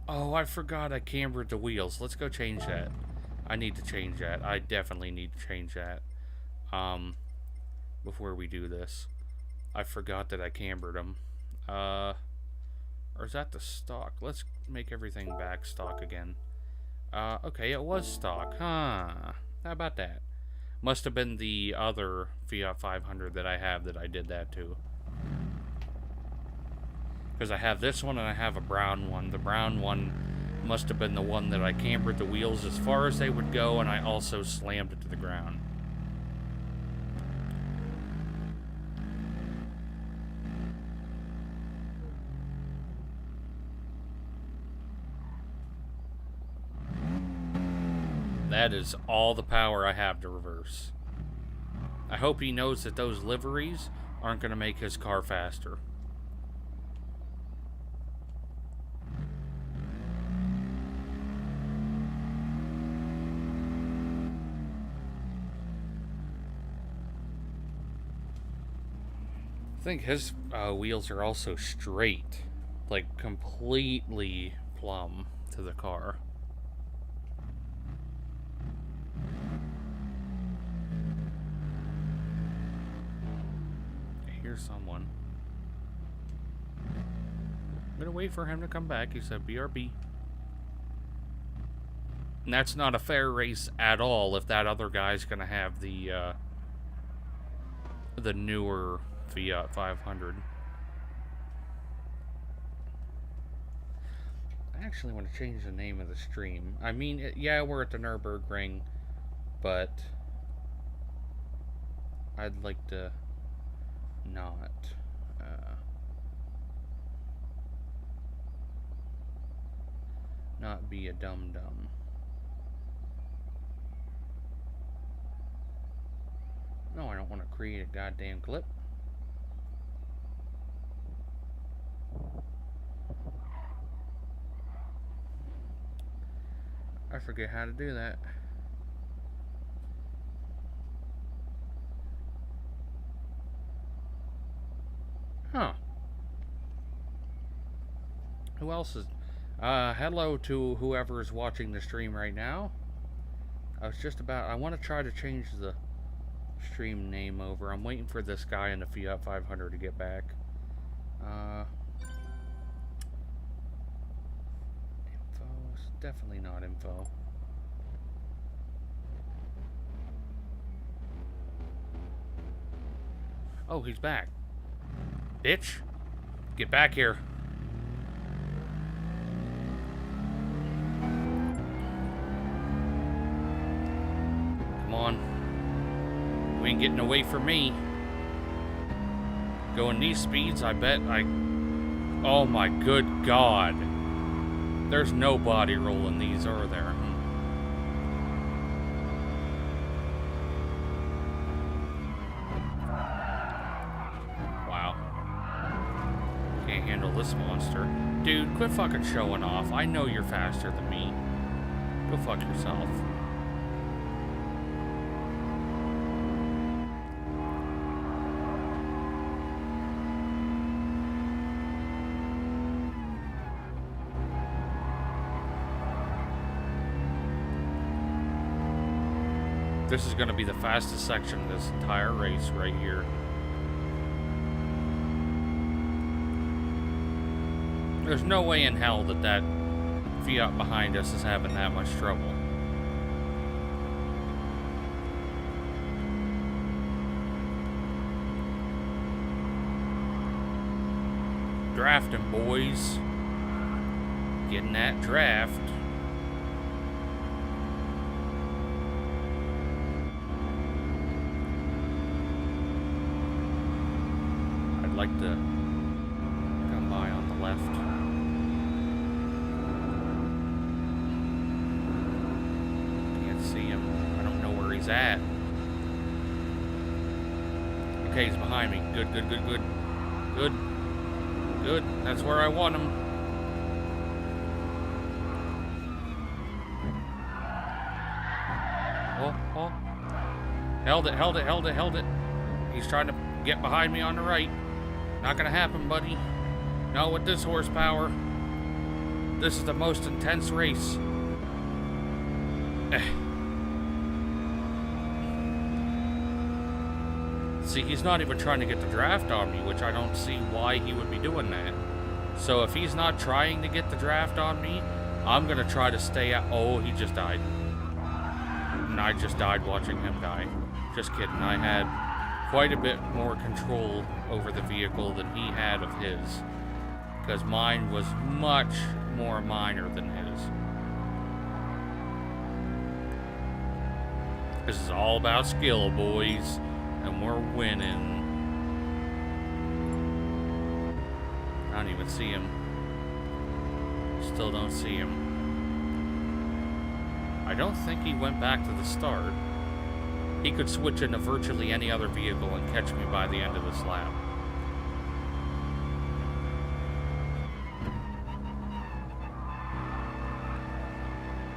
Oh, I forgot I cambered the wheels. Let's go change that. I need to change that. I definitely need to change that. Before we do this. I forgot that I cambered them. Or is that the stock? Let's make everything back stock again. Okay, it was stock. Huh. How about that? Must have been the other Fiat 500 that I have that I did that to. Because I have this one and I have a brown one. The brown one must have been the one that I cambered the wheels as far as they would go, and I also slammed it to the ground. That is all the power I have to reverse. I hope he knows that those liveries aren't going to make his car faster. I think his wheels are also straight, like completely plumb to the car. Here's someone. I'm gonna wait for him to come back. He said BRB. And that's not a fair race at all if that other guy's gonna have the newer Fiat 500. I actually want to change the name of the stream. I mean, yeah, we're at the Nürburgring, but I'd like to not be a dum-dum. No, I don't want to create a goddamn clip. I forget how to do that. Huh. Who else is... hello to whoever is watching the stream right now. I want to try to change the stream name over. I'm waiting for this guy in the Fiat 500 to get back. Info. It's definitely not info. Oh, he's back. Bitch, get back here. Come on. You ain't getting away from me. Going these speeds, I bet oh my good God. There's no body roll in these, are there? Handle this monster. Dude, quit fucking showing off. I know you're faster than me. Go fuck yourself. This is gonna be the fastest section of this entire race right here. There's no way in hell that that Fiat behind us is having that much trouble. Drafting, boys. Getting that draft. I'd like to come by on the left. See him. I don't know where he's at. Okay, he's behind me. Good, good, good, good. Good. Good. That's where I want him. Oh, oh. Held it, held it, held it, held it. He's trying to get behind me on the right. Not gonna happen, buddy. No, with this horsepower. This is the most intense race. See, he's not even trying to get the draft on me, which I don't see why he would be doing that. So if he's not trying to get the draft on me, I'm going to try to stay out. Oh, he just died. And I just died watching him die. Just kidding. I had quite a bit more control over the vehicle than he had of his. because mine was much more minor than his. This is all about skill, boys, and we're winning. I don't even see him. Still don't see him. I don't think he went back to the start. He could switch into virtually any other vehicle and catch me by the end of this lap.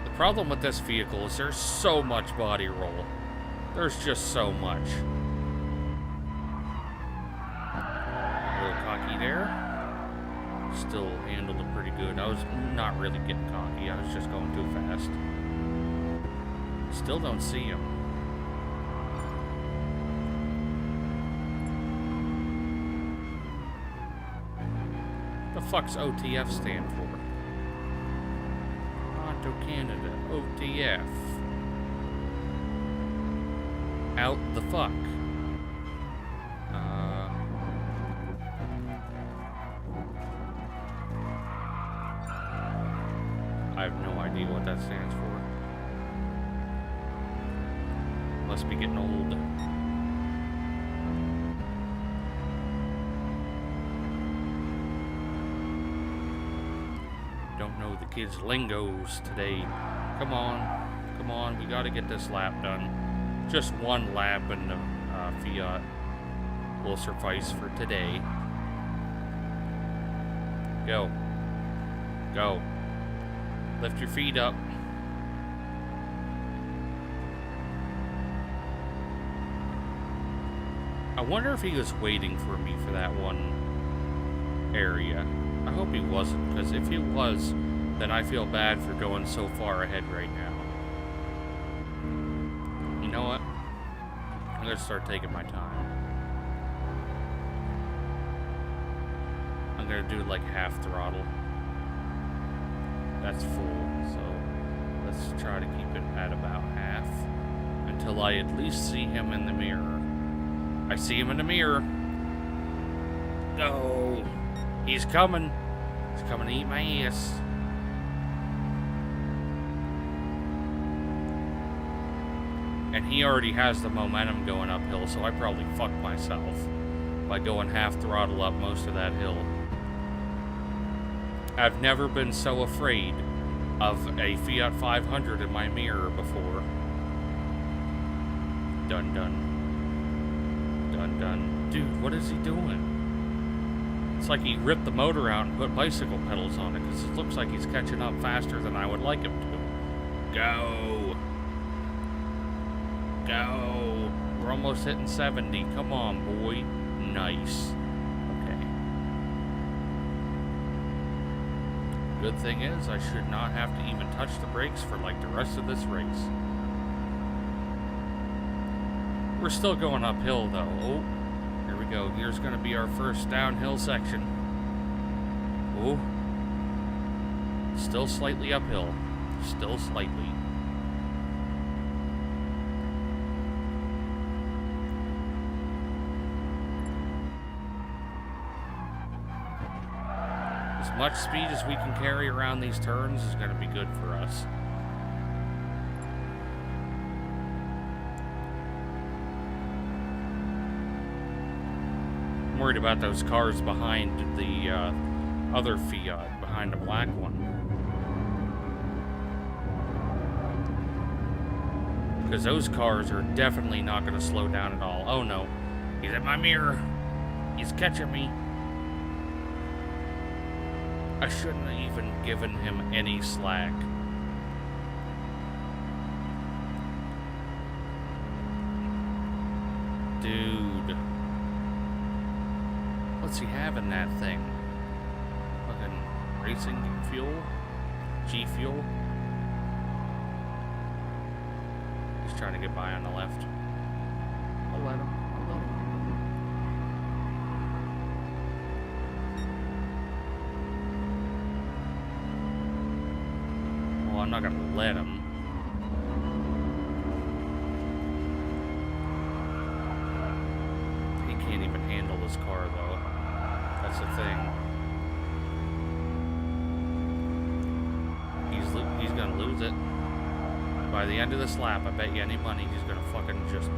The problem with this vehicle is there's so much body roll. There's just so much. A little cocky there. Still handled it pretty good. I was not really getting cocky. I was just going too fast. Still don't see him. The fuck's OTF stand for? Onto Canada. OTF. Out the fuck. I have no idea what that stands for. Must be getting old. Don't know the kids' lingos today. Come on. Come on. We gotta get this lap done. Just one lap in the Fiat will suffice for today. Go. Go. Lift your feet up. I wonder if he was waiting for me for that one area. I hope he wasn't, because if he was, then I feel bad for going so far ahead right now. You know what? I'm going to start taking my time. I'm going to do like half throttle. That's full, so let's try to keep it at about half until I at least see him in the mirror. I see him in the mirror. No, he's coming. He's coming to eat my ass. And he already has the momentum going uphill, so I probably fucked myself by going half throttle up most of that hill. I've never been so afraid of a Fiat 500 in my mirror before. Dun dun. Dun dun. Dude, what is he doing? It's like he ripped the motor out and put bicycle pedals on it, because it looks like he's catching up faster than I would like him to. Go. Go. We're almost hitting 70. Come on, boy. Nice. Good thing is, I should not have to even touch the brakes for like the rest of this race. We're still going uphill though. Oh, here we go. Here's going to be our first downhill section. Oh, still slightly uphill. Still slightly. As much speed as we can carry around these turns is going to be good for us. I'm worried about those cars behind the other Fiat, behind the black one. Because those cars are definitely not going to slow down at all. Oh no, he's in my mirror. He's catching me. I shouldn't have even given him any slack. Dude. What's he have in that thing? Fucking racing fuel? G fuel? He's trying to get by on the left. I'll let him. I'm not gonna let him. He can't even handle this car though. That's the thing. gonna lose it. By the end of this lap, I bet you any money he's gonna fucking just...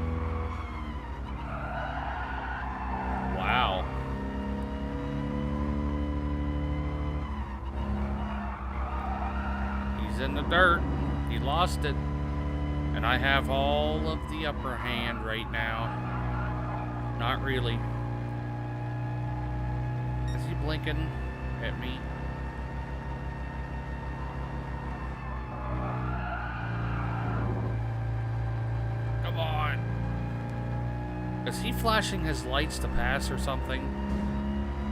Wow. He's in the dirt. He lost it. And I have all of the upper hand right now. Not really. Is he blinking at me? Come on. Is he flashing his lights to pass or something?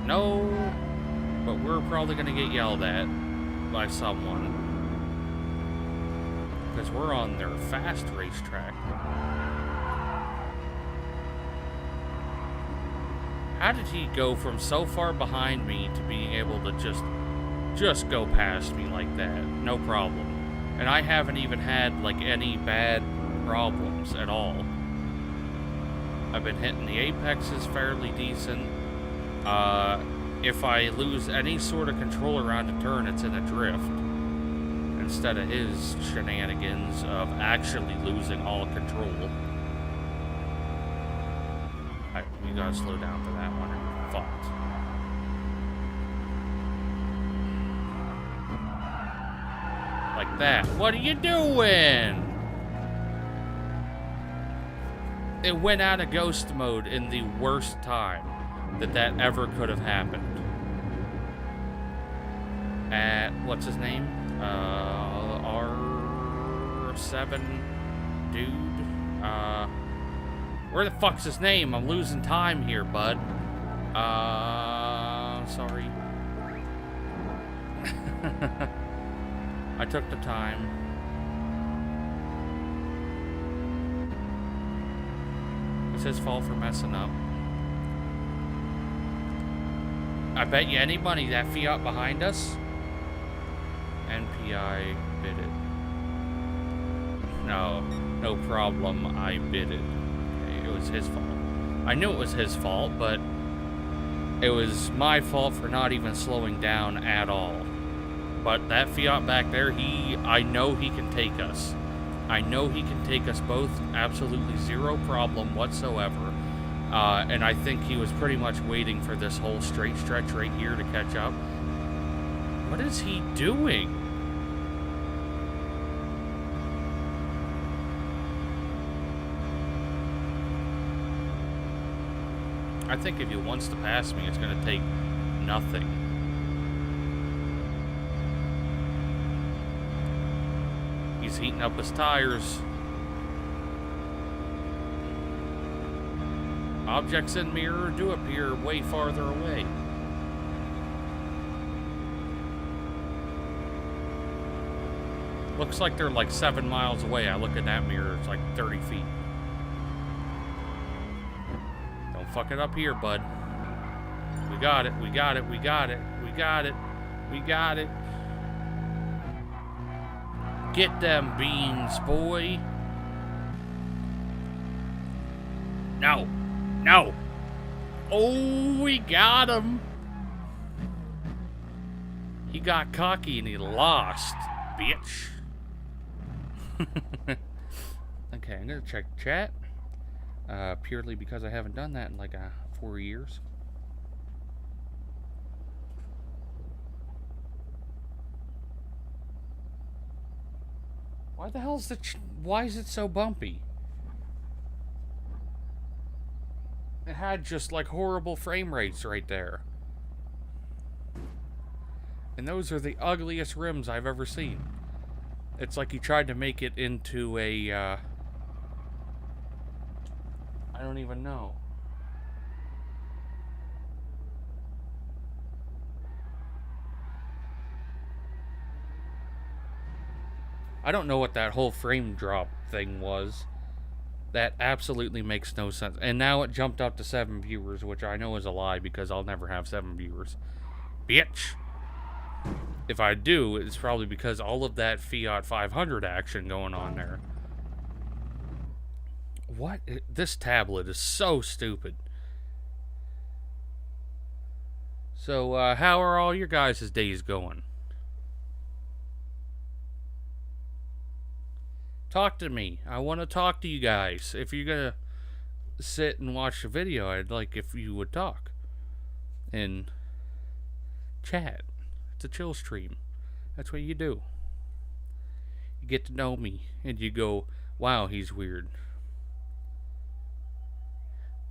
No. But we're probably going to get yelled at by someone. Because we're on their fast racetrack. How did he go from so far behind me to being able to just go past me like that? No problem. And I haven't even had, like, any bad problems at all. I've been hitting the apexes fairly decent. If I lose any sort of control around a turn, it's in a drift. Instead of his shenanigans of actually losing all control. We gotta slow down for that one or we're fucked. Like that. What are you doing? It went out of ghost mode in the worst time that ever could have happened. At, what's his name? R7 dude. Where the fuck's his name? I'm losing time here, bud. Sorry. I took the time. It's his fault for messing up. I bet you any money that Fiat behind us, NPI bid it. No problem, I bid it. Okay, it was his fault. I knew it was his fault, but it was my fault for not even slowing down at all. But that Fiat back there, I know he can take us. I know he can take us both, absolutely zero problem whatsoever. And I think he was pretty much waiting for this whole straight stretch right here to catch up. What is he doing? I think if he wants to pass me, it's going to take nothing. He's heating up his tires. Objects in mirror do appear way farther away. Looks like they're like 7 miles away. I look in that mirror, it's like 30 feet. Don't fuck it up here, bud. We got it, we got it, we got it, we got it, we got it. Get them beans, boy. No. No. Oh, we got him. He got cocky and he lost, bitch. Okay, I'm gonna check chat. Purely because I haven't done that in like 4 years. Why the hell is why is it so bumpy? It had just like horrible frame rates right there. And those are the ugliest rims I've ever seen. It's like he tried to make it into a, I don't even know. I don't know what that whole frame drop thing was. That absolutely makes no sense. And now it jumped up to 7 viewers, which I know is a lie because I'll never have 7 viewers. Bitch! If I do, it's probably because all of that Fiat 500 action going on there. What? This tablet is so stupid. So, how are all your guys' days going? Talk to me. I want to talk to you guys. If you're going to sit and watch the video, I'd like if you would talk and chat. It's a chill stream. That's what you do. You get to know me and you go, wow, he's weird.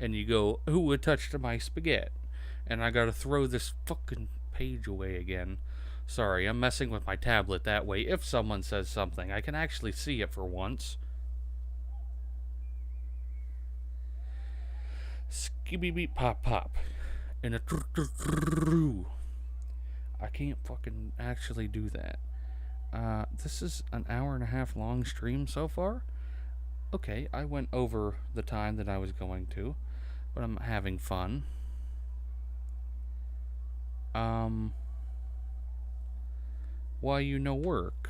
And you go, who would touch my spaghetti? And I gotta throw this fucking page away again. Sorry, I'm messing with my tablet that way. If someone says something, I can actually see it for once. Skibby beep pop pop. And a I can't fucking actually do that. This is an hour and a half long stream so far. Okay, I went over the time that I was going to, but I'm having fun. Why you no work?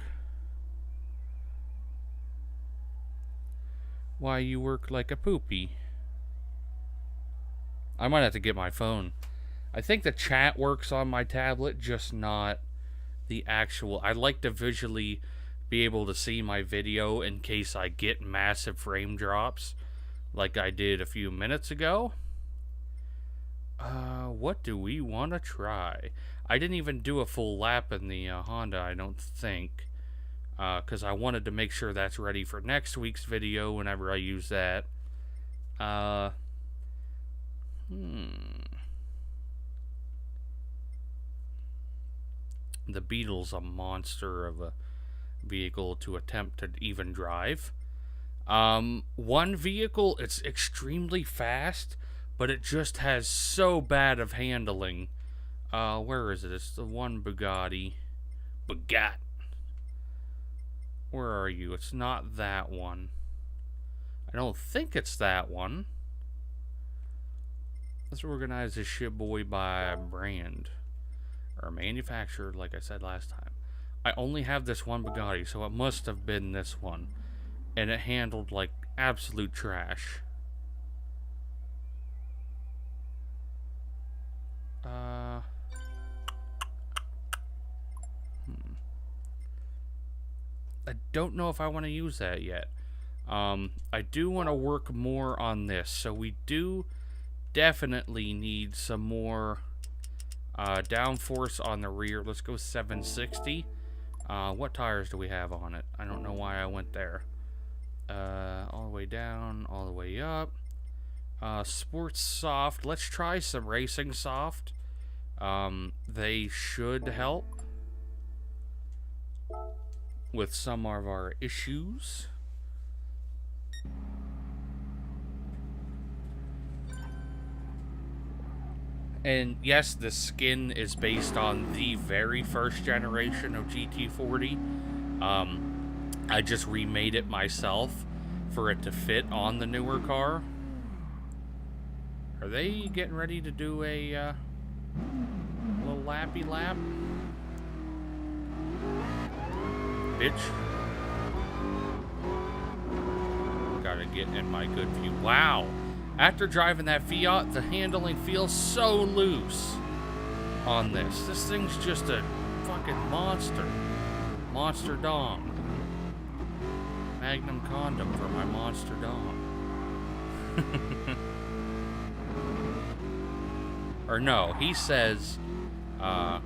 Why you work like a poopy? I might have to get my phone. I think the chat works on my tablet, just not the actual. I like to visually be able to see my video in case I get massive frame drops like I did a few minutes ago. What do we want to try? I didn't even do a full lap in the Honda, I don't think, because I wanted to make sure that's ready for next week's video whenever I use that. The Beetle's a monster of a vehicle to attempt to even drive. One vehicle, it's extremely fast, but it just has so bad of handling. Where is it? It's the one Bugatti. Where are you? It's not that one. I don't think it's that one. Let's organize this shit boy by brand. Or manufacturer, like I said last time. I only have this one Bugatti, so it must have been this one. And it handled like absolute trash. I don't know if I want to use that yet. I do want to work more on this, so we do definitely need some more downforce on the rear. Let's go 760. What tires do we have on it? I don't know why I went there. All the way down, all the way up. Sports soft. Let's try some racing soft. They should help with some of our issues. And yes, the skin is based on the very first generation of GT40. I just remade it myself for it to fit on the newer car. Are they getting ready to do a little lappy lap? Bitch. Gotta get in my good view. Wow. After driving that Fiat, the handling feels so loose on this. This thing's just a fucking monster. Monster dong. Magnum condom for my monster dong. Or no, he says I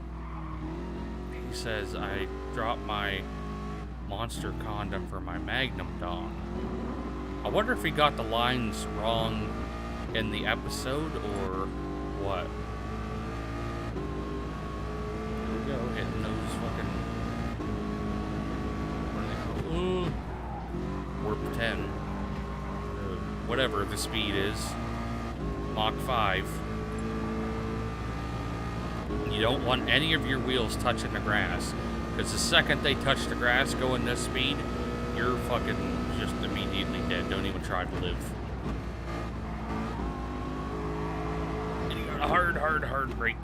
dropped my monster condom for my Magnum dong. I wonder if he got the lines wrong in the episode or what. Here we go, hitting those fucking warp 10. Whatever the speed is. Mach 5. You don't want any of your wheels touching the grass. Because the second they touch the grass going this speed, you're fucking just immediately dead. Don't even try to live. And you got a hard brake.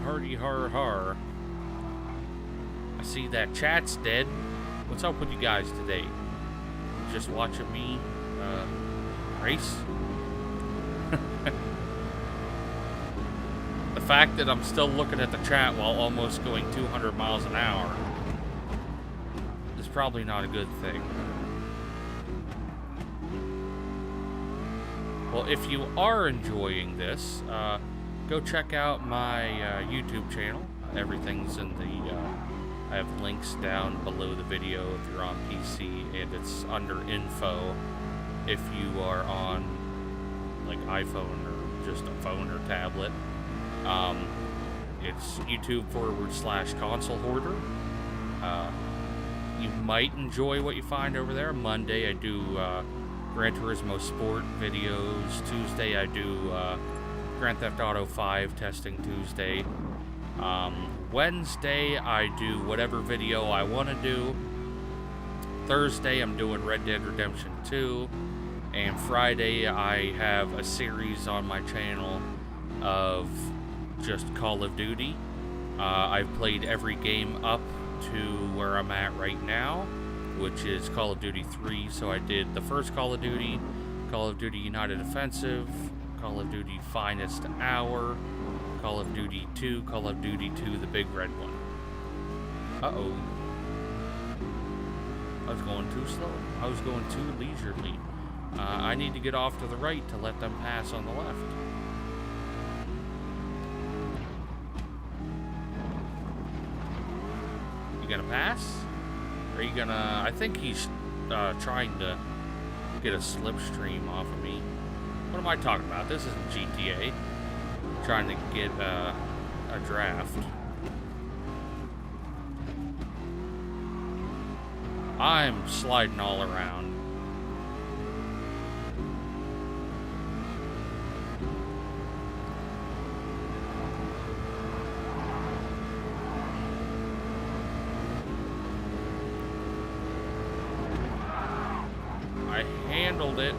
Hardy har. I see that chat's dead. What's up with you guys today? Just watching me race? The fact that I'm still looking at the chat while almost going 200 miles an hour is probably not a good thing. Well, if you are enjoying this, go check out my YouTube channel. Everything's in the... I have links down below the video if you're on PC, and it's under info if you are on like iPhone or just a phone or tablet. It's YouTube/console hoarder. You might enjoy what you find over there. Monday I do Gran Turismo Sport videos. Tuesday I do Grand Theft Auto 5 testing Tuesday. Wednesday I do whatever video I want to do. Thursday I'm doing Red Dead Redemption 2. And Friday I have a series on my channel of just Call of Duty. I've played every game up to where I'm at right now, which is Call of Duty 3. So I did the first Call of Duty United Offensive, Call of Duty Finest Hour, Call of Duty 2, Call of Duty 2, the big red one. Uh-oh. I was going too slow. I was going too leisurely. I need to get off to the right to let them pass on the left. You gonna pass? Or are you gonna... I think he's trying to get a slipstream off of me. What am I talking about? This isn't GTA. I'm trying to get a draft. I'm sliding all around. I handled it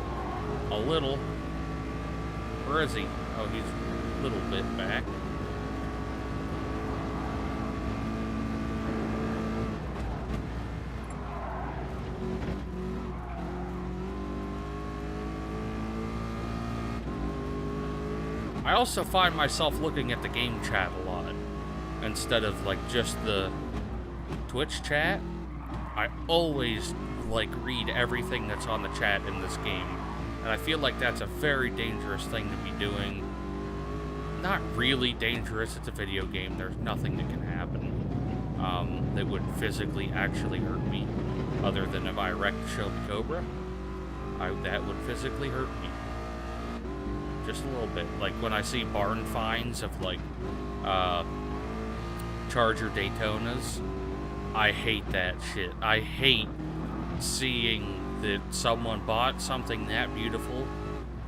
a little. Where is he? Oh, he's a little bit back. I also find myself looking at the game chat a lot instead of like just the Twitch chat. I always like read everything that's on the chat in this game, and I feel like that's a very dangerous thing to be doing. Not really dangerous, it's a video game. There's nothing that can happen that would physically actually hurt me, other than if I wrecked Shelby Cobra. That would physically hurt me. Just a little bit. Like when I see barn finds of like Charger Daytonas, I hate that shit. I hate seeing that someone bought something that beautiful,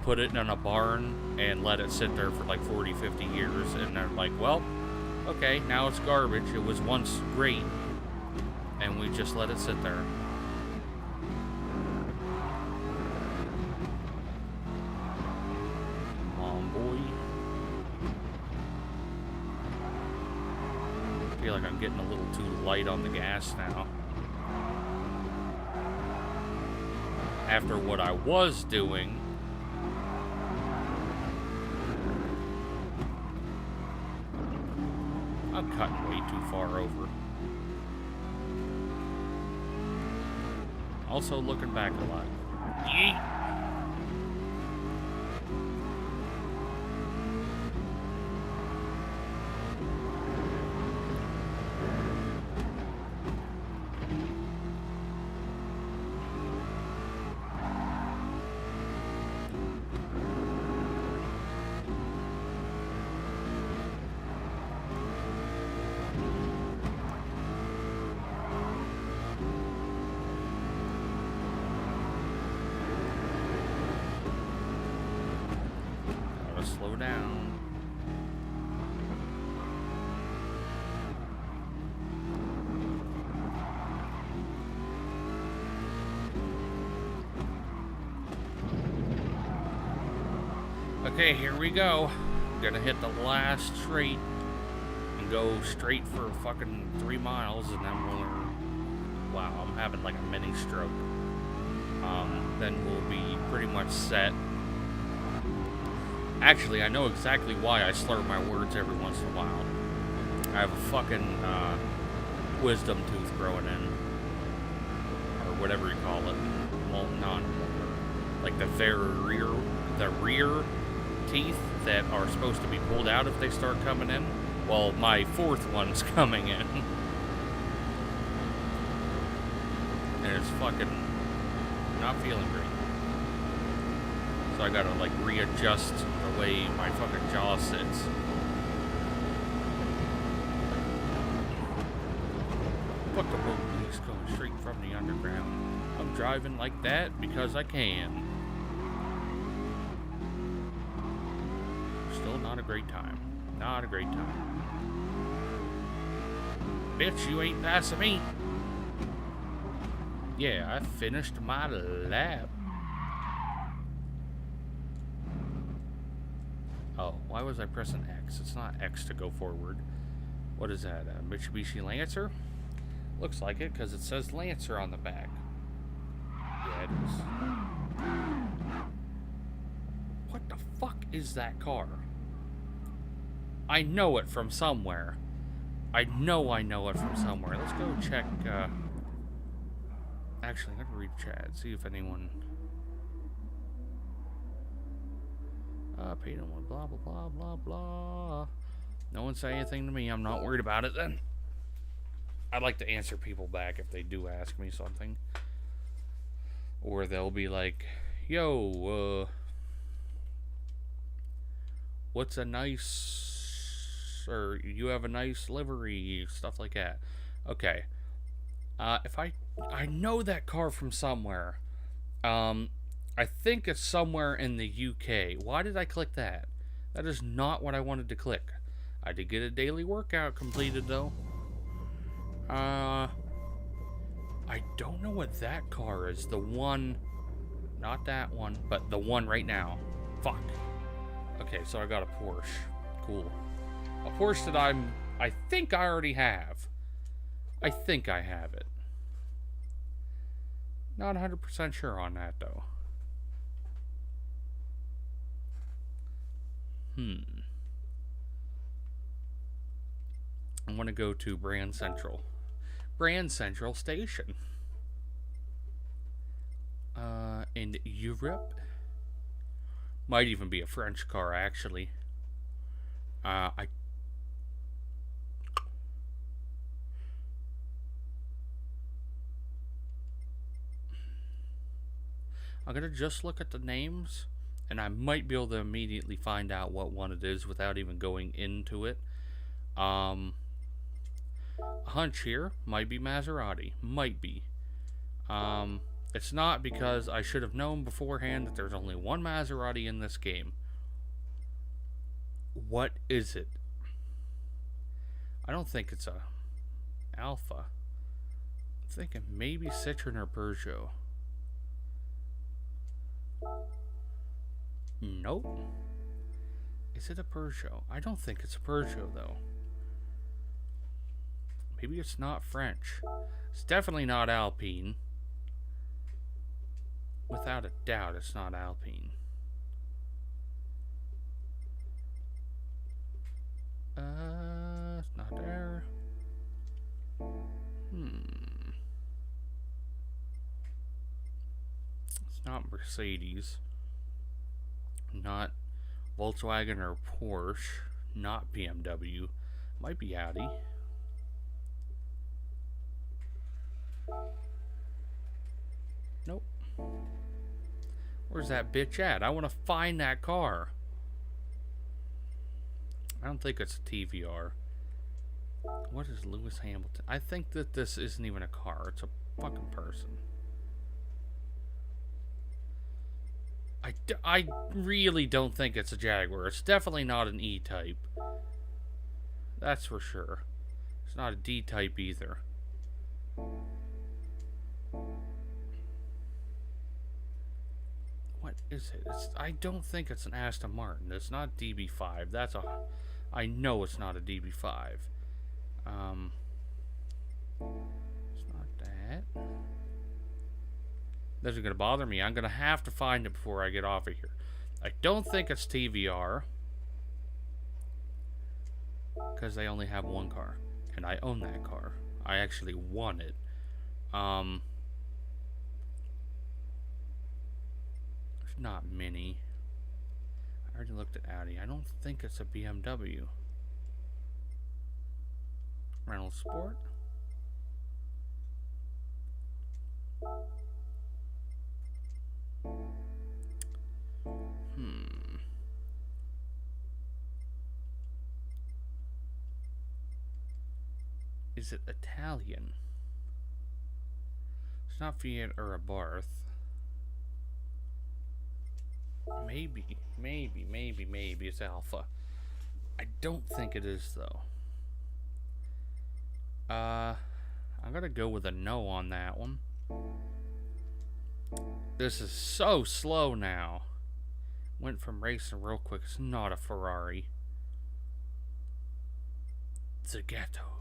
put it in a barn, and let it sit there for like 40, 50 years, and they're like, well, okay, now it's garbage. It was once great, and we just let it sit there. Come on, boy. I feel like I'm getting a little too light on the gas now. After what I was doing, I'm cutting way too far over. Also looking back a lot. Yeet! Slow down. Okay, here we go. I'm gonna hit the last straight and go straight for fucking 3 miles, and then wow, I'm having like a mini stroke. Then we'll be pretty much set. Actually, I know exactly why I slur my words every once in a while. I have a fucking wisdom tooth growing in. whatever you call it. Well, not like the rear teeth that are supposed to be pulled out if they start coming in. Well, my fourth one's coming in. And it's fucking not feeling great. So I gotta like readjust the way my fucking jaw sits. Fuck the road police going straight from the underground. I'm driving like that because I can. Still not a great time. Not a great time. Bitch, you ain't passing me. Yeah, I finished my lap. Oh, why was I pressing X? It's not X to go forward. What is that, a Mitsubishi Lancer? Looks like it, because it says Lancer on the back. Yeah, it is. What the fuck is that car? I know it from somewhere. I know it from somewhere. Let's go check, Actually, I'm gonna read chat, see if anyone... paid on blah, blah, blah, blah, blah. No one say anything to me. I'm not worried about it then. I'd like to answer people back if they do ask me something. Or they'll be like, yo, what's a nice... Or you have a nice livery, stuff like that. Okay. If I know that car from somewhere. I think it's somewhere in the UK. Why did I click that? That is not what I wanted to click. I did get a daily workout completed, though. I don't know what that car is. The one... Not that one, but the one right now. Fuck. Okay, so I got a Porsche. Cool. A Porsche that I think I already have. I think I have it. Not 100% sure on that, though. I want to go to Brand Central. Brand Central Station. In Europe. Might even be a French car, actually. I'm gonna just look at the names, and I might be able to immediately find out what one it is without even going into it. A hunch here might be Maserati. Might be. It's not, because I should have known beforehand that there's only one Maserati in this game. What is it? I don't think it's a Alpha. I'm thinking maybe Citroen or Peugeot. Nope. Is it a Peugeot? I don't think it's a Peugeot, though. Maybe it's not French. It's definitely not Alpine. Without a doubt, it's not Alpine. It's not there. It's not Mercedes. Not Volkswagen or Porsche. Not BMW. Might be Audi. Nope. Where's that bitch at? I want to find that car. I don't think it's a TVR. What is Lewis Hamilton? I think that this isn't even a car. It's a fucking person. I really don't think it's a Jaguar. It's definitely not an E-Type. That's for sure. It's not a D-Type either. What is it? I don't think it's an Aston Martin. It's not DB5. I know it's not a DB5. It's not that. This is going to bother me. I'm going to have to find it before I get off of here. I don't think it's TVR. Because they only have one car. And I own that car. I actually won it. not Mini. I already looked at Audi. I don't think it's a BMW. Reynolds Sport. Is it Italian? It's not Fiat or Abarth. Maybe it's Alpha. I don't think it is, though. I'm gonna go with a no on that one. This is so slow now. Went from racing real quick. It's not a Ferrari. Zagato.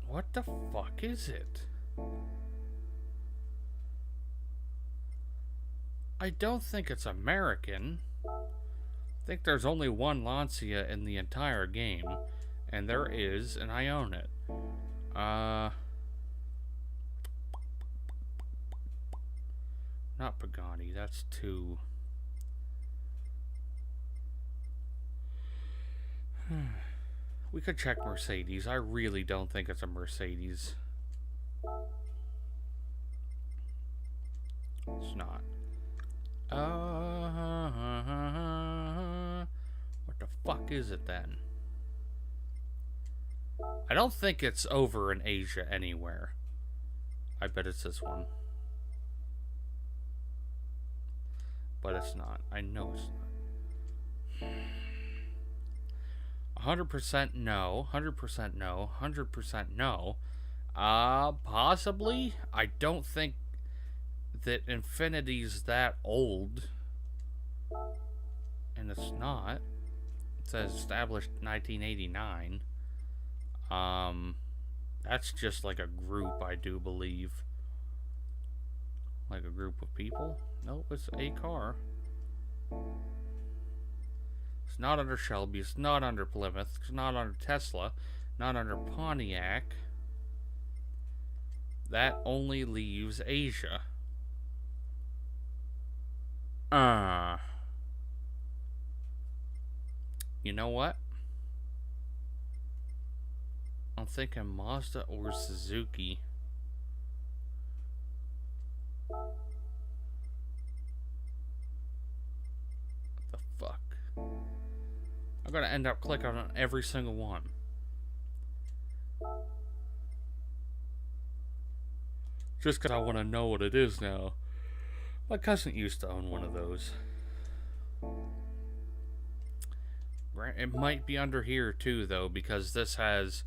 What the fuck is it? I don't think it's American. I think there's only one Lancia in the entire game. And there is, and I own it. Not Pagani, that's two. We could check Mercedes. I really don't think it's a Mercedes. It's not. What the fuck is it then? I don't think it's over in Asia anywhere. I bet it's this one. But it's not. I know it's not. 100% no. 100% no. 100% no. Possibly? I don't think that Infinity's that old. And it's not. It says established 1989. That's just like a group, I do believe. Like a group of people? Nope, it's a car. It's not under Shelby, it's not under Plymouth, it's not under Tesla, not under Pontiac. That only leaves Asia. You know what? I'm thinking Mazda or Suzuki. What the fuck? I'm gonna end up clicking on every single one. Just because I want to know what it is now. My cousin used to own one of those. It might be under here too, though, because this has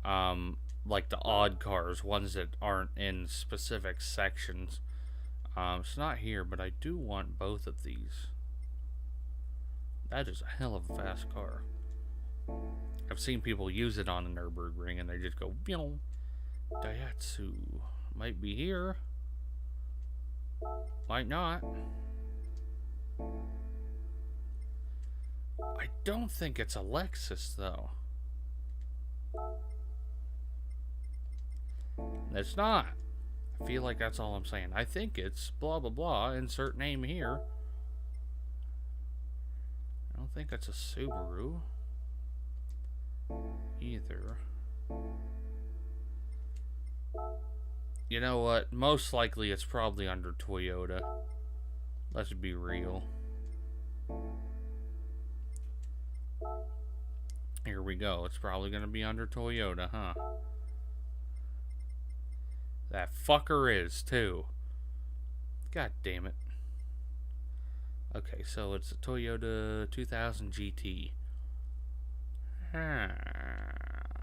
like the odd cars, ones that aren't in specific sections. It's not here, but I do want both of these. That is a hell of a fast car. I've seen people use it on the Nürburgring and they just go, you know, Daihatsu might be here, might not. I don't think it's a Lexus, though. It's not. I feel like that's all I'm saying. I think it's blah blah blah, insert name here. I don't think it's a Subaru either. You know what? Most likely it's probably under Toyota. Let's be real. Here we go. It's probably going to be under Toyota, huh? That fucker is, too. God damn it. Okay, so it's a Toyota 2000 GT.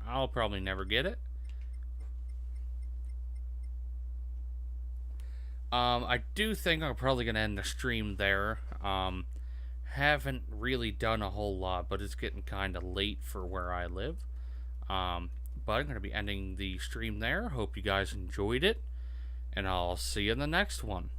I'll probably never get it. I do think I'm probably going to end the stream there. Haven't really done a whole lot, but it's getting kind of late for where I live. But I'm going to be ending the stream there. Hope you guys enjoyed it, and I'll see you in the next one.